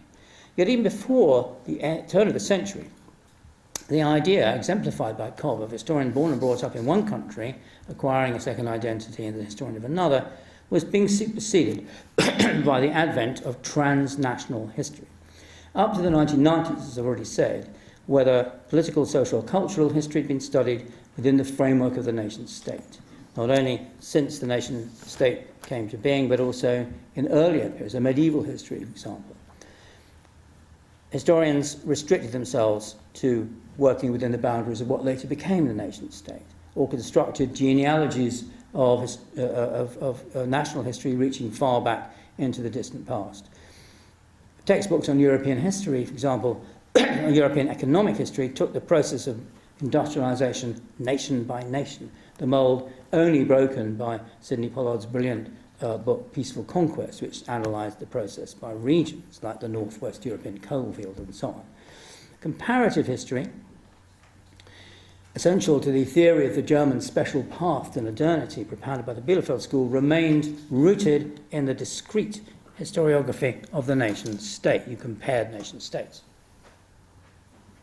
Yet even before the turn of the century, the idea, exemplified by Cobb, of a historian born and brought up in one country, acquiring a second identity in the historian of another, was being superseded by the advent of transnational history. Up to the 1990s, as I've already said, whether political, social, or cultural history had been studied within the framework of the nation-state, not only since the nation-state came to being, but also in earlier periods, a medieval history, for example. Historians restricted themselves to working within the boundaries of what later became the nation-state, or constructed genealogies of national history reaching far back into the distant past. Textbooks on European history, for example, European economic history, took the process of industrialization nation by nation, the mould only broken by Sidney Pollard's brilliant book Peaceful Conquest, which analysed the process by regions like the Northwest European coalfield and so on. Comparative history, essential to the theory of the German special path to modernity propounded by the Bielefeld School, remained rooted in the discrete historiography of the nation-state. You compared nation-states.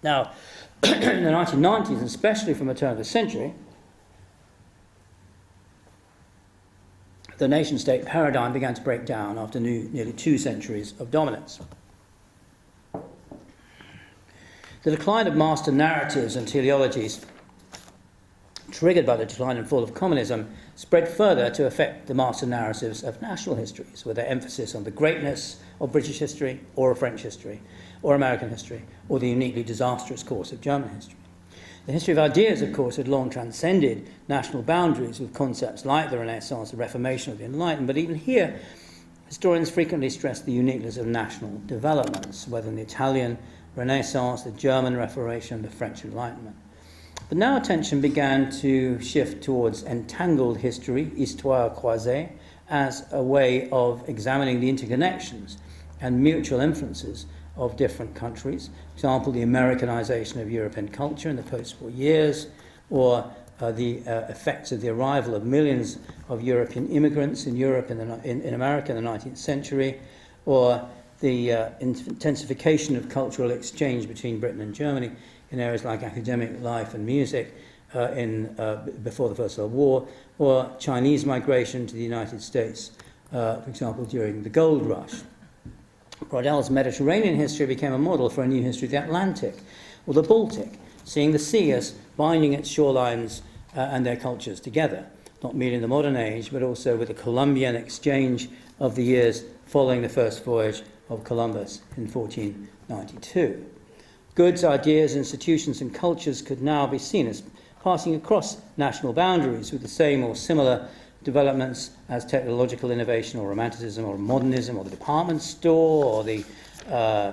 Now, in the 1990s, and especially from the turn of the century, the nation-state paradigm began to break down after nearly 2 centuries of dominance. The decline of master narratives and teleologies, triggered by the decline and fall of communism, spread further to affect the master narratives of national histories, with their emphasis on the greatness of British history, or of French history, or American history, or the uniquely disastrous course of German history. The history of ideas, of course, had long transcended national boundaries with concepts like the Renaissance, the Reformation, or the Enlightenment, but even here, historians frequently stress the uniqueness of national developments, whether in the Italian Renaissance, the German Reformation, the French Enlightenment. But now attention began to shift towards entangled history, histoire croisée, as a way of examining the interconnections and mutual influences of different countries. For example, the Americanization of European culture in the post-war years, or the effects of the arrival of millions of European immigrants in Europe in America in the 19th century, or the intensification of cultural exchange between Britain and Germany in areas like academic life and music before the First World War, or Chinese migration to the United States, for example, during the Gold Rush. Braudel's Mediterranean history became a model for a new history of the Atlantic, or the Baltic, seeing the sea as binding its shorelines and their cultures together, not merely in the modern age, but also with the Columbian exchange of the years following the first voyage of Columbus in 1492. Goods, ideas, institutions, and cultures could now be seen as passing across national boundaries with the same or similar developments as technological innovation or romanticism or modernism or the department store or the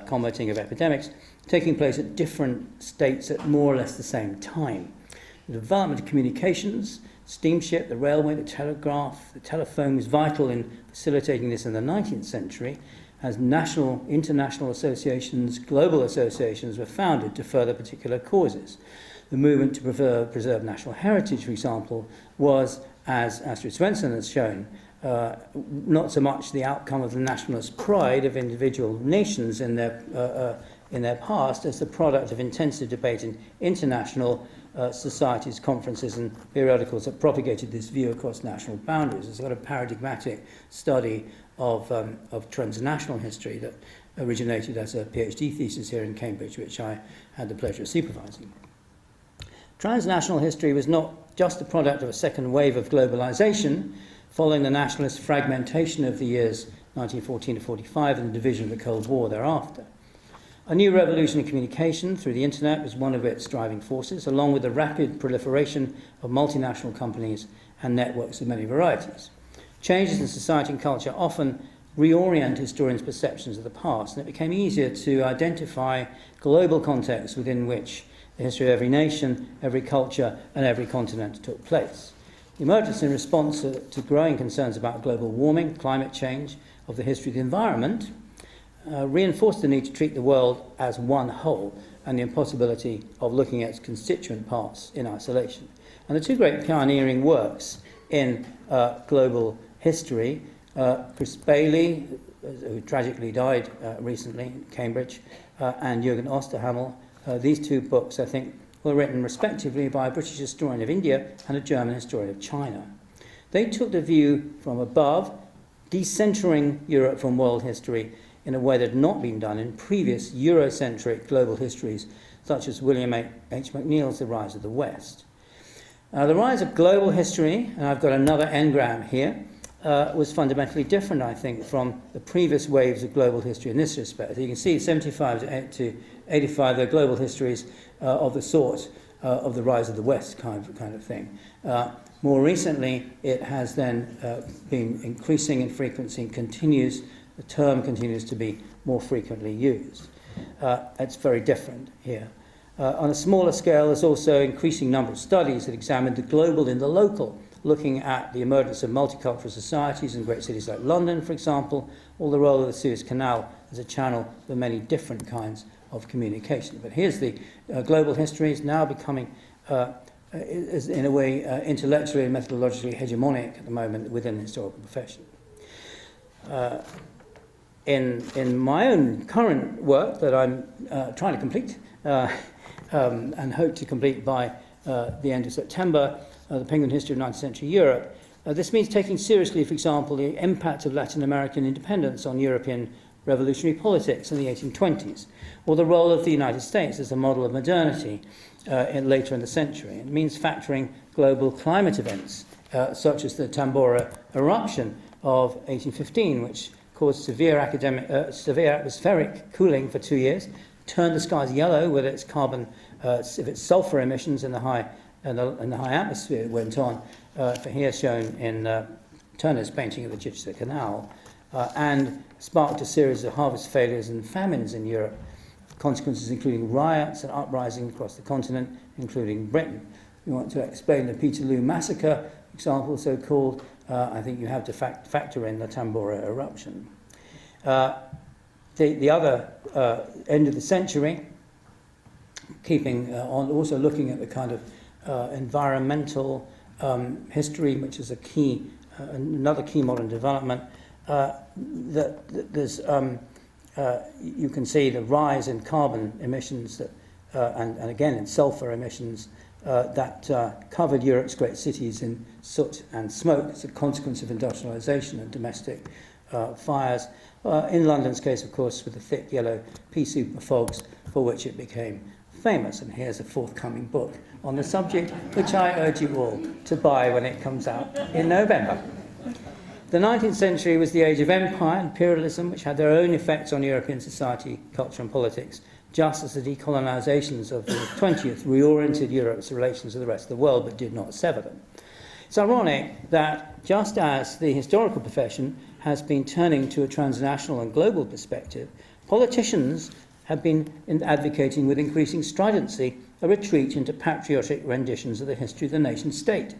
combating of epidemics taking place at different states at more or less the same time. The development of communications, steamship, the railway, the telegraph, the telephone was vital in facilitating this in the 19th century, as national, international associations, global associations were founded to further particular causes. The movement to preserve national heritage, for example, was, as Astrid Svensson has shown, not so much the outcome of the nationalist pride of individual nations in their past as the product of intensive debate in international societies, conferences, and periodicals that propagated this view across national boundaries. It's got a paradigmatic study of transnational history that originated as a PhD thesis here in Cambridge, which I had the pleasure of supervising. Transnational history was not just the product of a second wave of globalization following the nationalist fragmentation of the years 1914 to 45 and the division of the Cold War thereafter. A new revolution in communication through the internet was one of its driving forces, along with the rapid proliferation of multinational companies and networks of many varieties. Changes in society and culture often reorient historians' perceptions of the past, and it became easier to identify global contexts within which the history of every nation, every culture, and every continent took place. The emergence in response to growing concerns about global warming, climate change, of the history of the environment, reinforced the need to treat the world as one whole and the impossibility of looking at its constituent parts in isolation. And the two great pioneering works in global history, Chris Bailey, who tragically died recently in Cambridge, and Jürgen Osterhammel, these two books, I think, were written respectively by a British historian of India and a German historian of China. They took the view from above, decentering Europe from world history in a way that had not been done in previous Eurocentric global histories, such as William H. McNeill's The Rise of the West. The rise of global history, and I've got another engram here, was fundamentally different, I think, from the previous waves of global history in this respect. You can see 75 to 85, they're global histories of the sort of the rise of the West kind of thing. More recently, it has then been increasing in frequency and the term continues to be more frequently used. It's very different here. On a smaller scale, there's also increasing number of studies that examine the global in the local, looking at the emergence of multicultural societies in great cities like London, for example, or the role of the Suez Canal as a channel for many different kinds of communication. But here's the global history is now becoming, is in a way, intellectually and methodologically hegemonic at the moment within the historical profession. In my own current work that I'm trying to complete and hope to complete by the end of September, the Penguin History of 19th Century Europe, this means taking seriously, for example, the impact of Latin American independence on European revolutionary politics in the 1820s, or the role of the United States as a model of modernity later in the century. It means factoring global climate events, such as the Tambora eruption of 1815, which caused severe atmospheric cooling for 2 years, turned the skies yellow with its carbon, if its sulfur emissions in the high atmosphere, it went on, for here shown in Turner's painting of the Chichester Canal, and sparked a series of harvest failures and famines in Europe, consequences including riots and uprisings across the continent, including Britain. If you want to explain the Peterloo Massacre, example so-called, I think you have to factor in the Tambora eruption. The other end of the century, keeping on, also looking at the kind of environmental history, which is a key, another key modern development. There's you can see the rise in carbon emissions that, and again in sulfur emissions that covered Europe's great cities in soot and smoke as a consequence of industrialisation and domestic fires. In London's case, of course, with the thick yellow pea soup fogs, for which it became famous. And here's a forthcoming book on the subject, which I urge you all to buy when it comes out in November. The 19th century was the age of empire and imperialism, which had their own effects on European society, culture and politics, just as the decolonisations of the 20th reoriented Europe's relations with the rest of the world, but did not sever them. It's ironic that just as the historical profession has been turning to a transnational and global perspective, politicians have been advocating with increasing stridency a retreat into patriotic renditions of the history of the nation-state.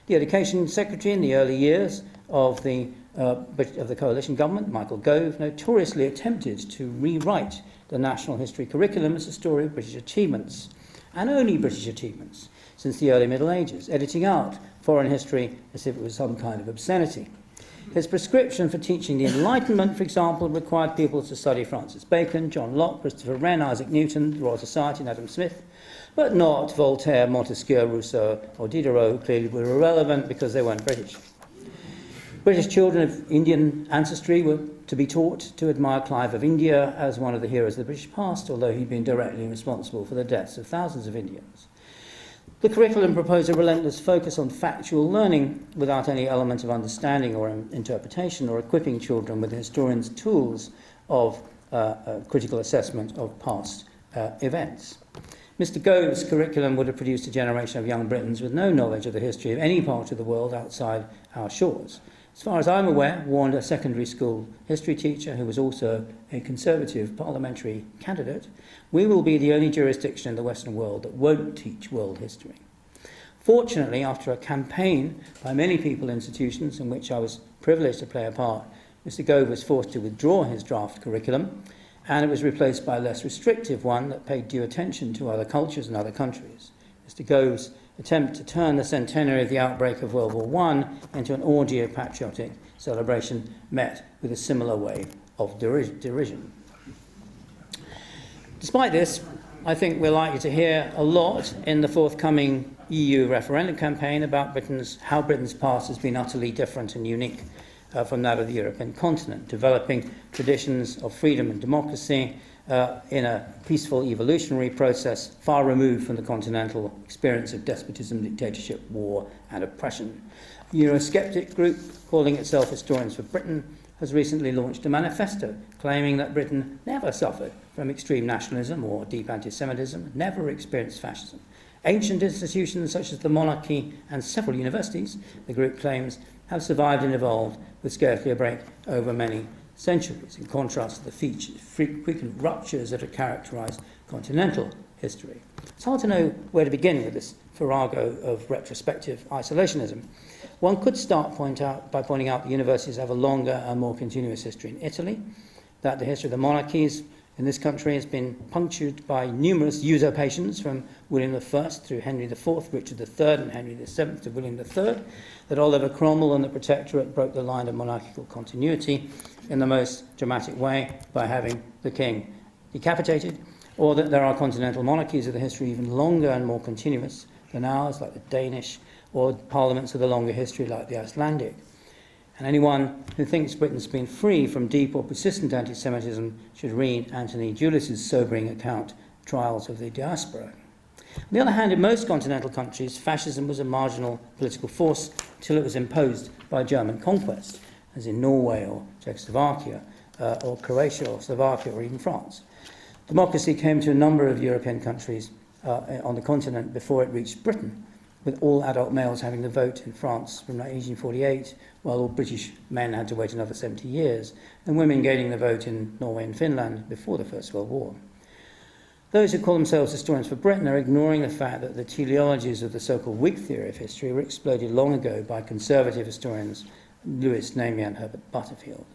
The Education Secretary in the early years of the coalition government, Michael Gove, notoriously attempted to rewrite the national history curriculum as a story of British achievements, and only British achievements, since the early Middle Ages, editing out foreign history as if it was some kind of obscenity. His prescription for teaching the Enlightenment, for example, required people to study Francis Bacon, John Locke, Christopher Wren, Isaac Newton, the Royal Society, and Adam Smith, but not Voltaire, Montesquieu, Rousseau, or Diderot, who clearly were irrelevant because they weren't British. British children of Indian ancestry were to be taught to admire Clive of India as one of the heroes of the British past, although he'd been directly responsible for the deaths of thousands of Indians. The curriculum proposed a relentless focus on factual learning without any element of understanding or interpretation, or equipping children with the historian's tools of critical assessment of past events. Mr. Gove's curriculum would have produced a generation of young Britons with no knowledge of the history of any part of the world outside our shores. As far as I'm aware, warned a secondary school history teacher who was also a Conservative parliamentary candidate, we will be the only jurisdiction in the Western world that won't teach world history. Fortunately, after a campaign by many people and institutions in which I was privileged to play a part, Mr. Gove was forced to withdraw his draft curriculum, and it was replaced by a less restrictive one that paid due attention to other cultures and other countries. Mr. Gove's attempt to turn the centenary of the outbreak of World War I into an orgy of patriotic celebration met with a similar wave of derision. Despite this, I think we're likely to hear a lot in the forthcoming EU referendum campaign about how Britain's past has been utterly different and unique from that of the European continent, developing traditions of freedom and democracy in a peaceful evolutionary process far removed from the continental experience of despotism, dictatorship, war and oppression. A Eurosceptic group calling itself Historians for Britain has recently launched a manifesto claiming that Britain never suffered from extreme nationalism or deep anti-Semitism, never experienced fascism. Ancient institutions such as the monarchy and several universities, the group claims, have survived and evolved with scarcely a break over many centuries, in contrast to the frequent ruptures that have characterised continental history. It's hard to know where to begin with this farrago of retrospective isolationism. One could start by pointing out that universities have a longer and more continuous history in Italy, that the history of the monarchies in this country has been punctured by numerous usurpations from William I through Henry IV, Richard III and Henry VII to William III, that Oliver Cromwell and the Protectorate broke the line of monarchical continuity in the most dramatic way by having the king decapitated, or that there are continental monarchies with a history even longer and more continuous than ours, like the Danish, or parliaments with a longer history like the Icelandic. And anyone who thinks Britain's been free from deep or persistent anti-Semitism should read Anthony Julius's sobering account, Trials of the Diaspora. On the other hand, in most continental countries, fascism was a marginal political force until it was imposed by German conquest, as in Norway or Czechoslovakia, or Croatia or Slovakia or even France. Democracy came to a number of European countries on the continent before it reached Britain, with all adult males having the vote in France from 1848, while all British men had to wait another 70 years, and women gaining the vote in Norway and Finland before the First World War. Those who call themselves historians for Britain are ignoring the fact that the teleologies of the so-called Whig theory of history were exploded long ago by conservative historians Lewis Namey and Herbert Butterfield.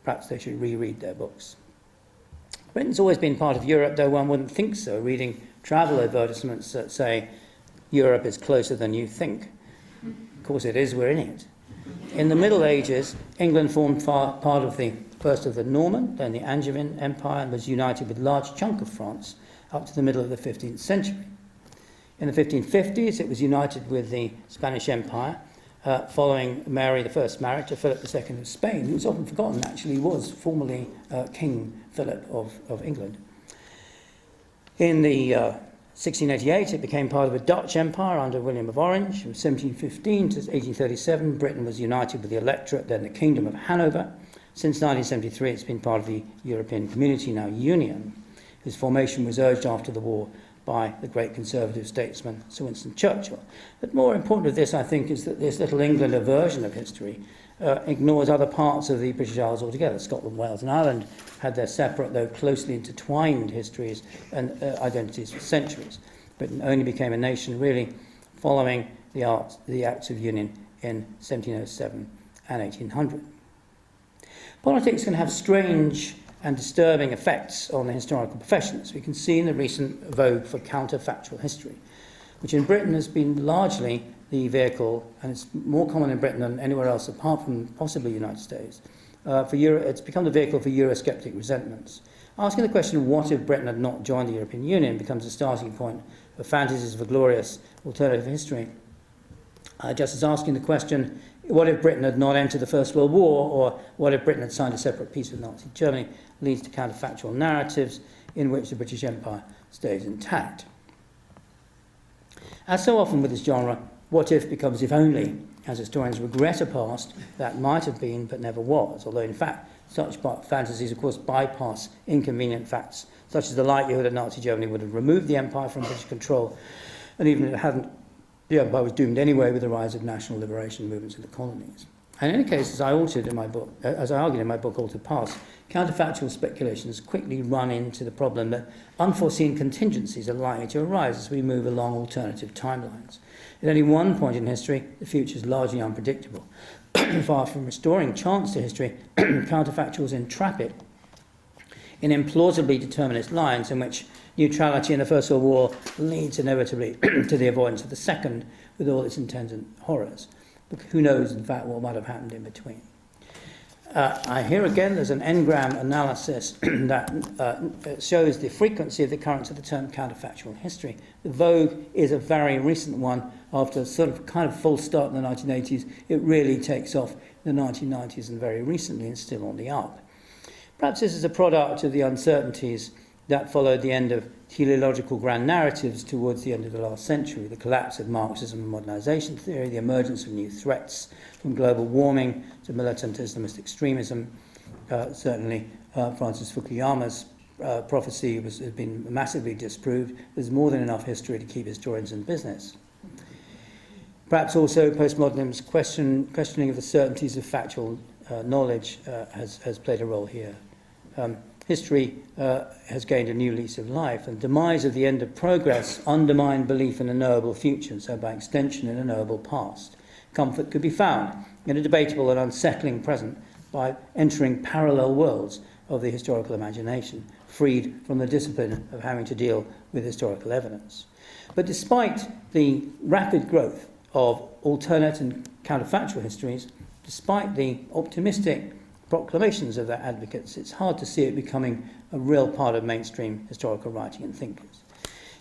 Perhaps they should reread their books. Britain's always been part of Europe, though one wouldn't think so, reading travel advertisements that say, Europe is closer than you think. Of course it is, we're in it. In the Middle Ages, England formed part of first of the Norman, then the Angevin Empire, and was united with a large chunk of France up to the middle of the 15th century. In the 1550s, it was united with the Spanish Empire, following Mary I's marriage to Philip II of Spain, who was often forgotten, actually was formerly King Philip of England. In the 1688, it became part of a Dutch empire under William of Orange. From 1715 to 1837, Britain was united with the Electorate, then the Kingdom of Hanover. Since 1973, it's been part of the European Community, now Union, whose formation was urged after the war by the great conservative statesman Sir Winston Churchill. But more important to this, I think, is that this Little England version of history ignores other parts of the British Isles altogether. Scotland, Wales and Ireland had their separate, though closely intertwined histories and identities for centuries. Britain only became a nation really following the Acts of Union in 1707 and 1800. Politics can have strange and disturbing effects on the historical professions. We can see in the recent vogue for counterfactual history, which in Britain has been largely the vehicle, and it's more common in Britain than anywhere else apart from possibly the United States, it's become the vehicle for Eurosceptic resentments. Asking the question, what if Britain had not joined the European Union, becomes a starting point for fantasies of a glorious alternative history, just as asking the question, what if Britain had not entered the First World War, or what if Britain had signed a separate peace with Nazi Germany, leads to counterfactual narratives in which the British Empire stays intact. As so often with this genre, what if becomes if only, as historians regret a past that might have been but never was, although in fact such fantasies of course bypass inconvenient facts, such as the likelihood that Nazi Germany would have removed the empire from British control, and even if it hadn't, the empire was doomed anyway with the rise of national liberation movements in the colonies. And in any case, as I argued in my book, Altered Past, counterfactual speculations quickly run into the problem that unforeseen contingencies are likely to arise as we move along alternative timelines. At any one point in history, the future is largely unpredictable. Far from restoring chance to history, counterfactuals entrap it in implausibly determinist lines in which neutrality in the First World War leads inevitably to the avoidance of the Second, with all its attendant horrors. But who knows, in fact, what might have happened in between. Here again, there's an engram analysis that shows the frequency of the occurrence of the term counterfactual history. The vogue is a very recent one. After a sort of kind of full start in the 1980s, it really takes off in the 1990s and very recently and still on the up. Perhaps this is a product of the uncertainties that followed the end of teleological grand narratives towards the end of the last century, the collapse of Marxism and modernization theory, the emergence of new threats from global warming to militant Islamist extremism. Certainly, Francis Fukuyama's prophecy has been massively disproved. There's more than enough history to keep historians in business. Perhaps also postmodernism's questioning of the certainties of factual knowledge has played a role here. History has gained a new lease of life, and the demise of the end of progress undermined belief in a knowable future, and so by extension in a knowable past. Comfort could be found in a debatable and unsettling present by entering parallel worlds of the historical imagination, freed from the discipline of having to deal with historical evidence. But despite the rapid growth of alternate and counterfactual histories, despite the optimistic proclamations of their advocates, it's hard to see it becoming a real part of mainstream historical writing and thinkers.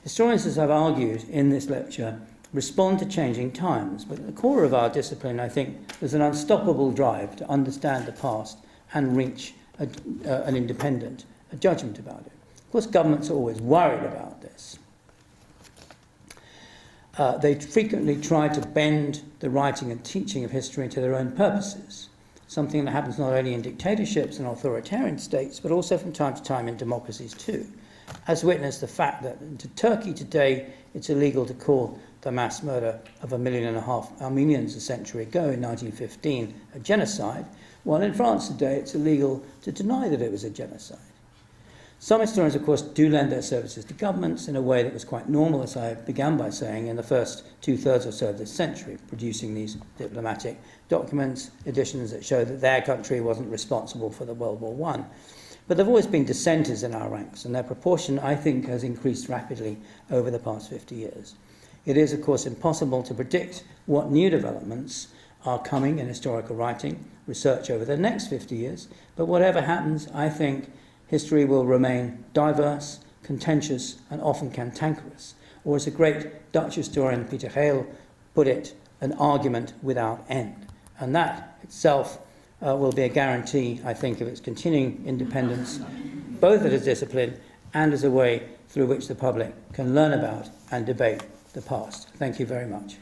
Historians, as I've argued in this lecture, respond to changing times, but at the core of our discipline, I think, there's an unstoppable drive to understand the past and reach an independent judgment about it. Of course, governments are always worried about this. They frequently try to bend the writing and teaching of history to their own purposes. something that happens not only in dictatorships and authoritarian states, but also from time to time in democracies too. As witness the fact that in Turkey today, it's illegal to call the mass murder of 1.5 million Armenians a century ago in 1915 a genocide, while in France today it's illegal to deny that it was a genocide. Some historians, of course, do lend their services to governments in a way that was quite normal, as I began by saying, in the first two-thirds or so of this century, producing these diplomatic documents, editions that show that their country wasn't responsible for the World War I. But there have always been dissenters in our ranks, and their proportion, I think, has increased rapidly over the past 50 years. It is, of course, impossible to predict what new developments are coming in historical writing, research over the next 50 years, but whatever happens, I think history will remain diverse, contentious, and often cantankerous, or as the great Dutch historian Peter Geel put it, an argument without end. And that itself will be a guarantee, I think, of its continuing independence, both as a discipline and as a way through which the public can learn about and debate the past. Thank you very much.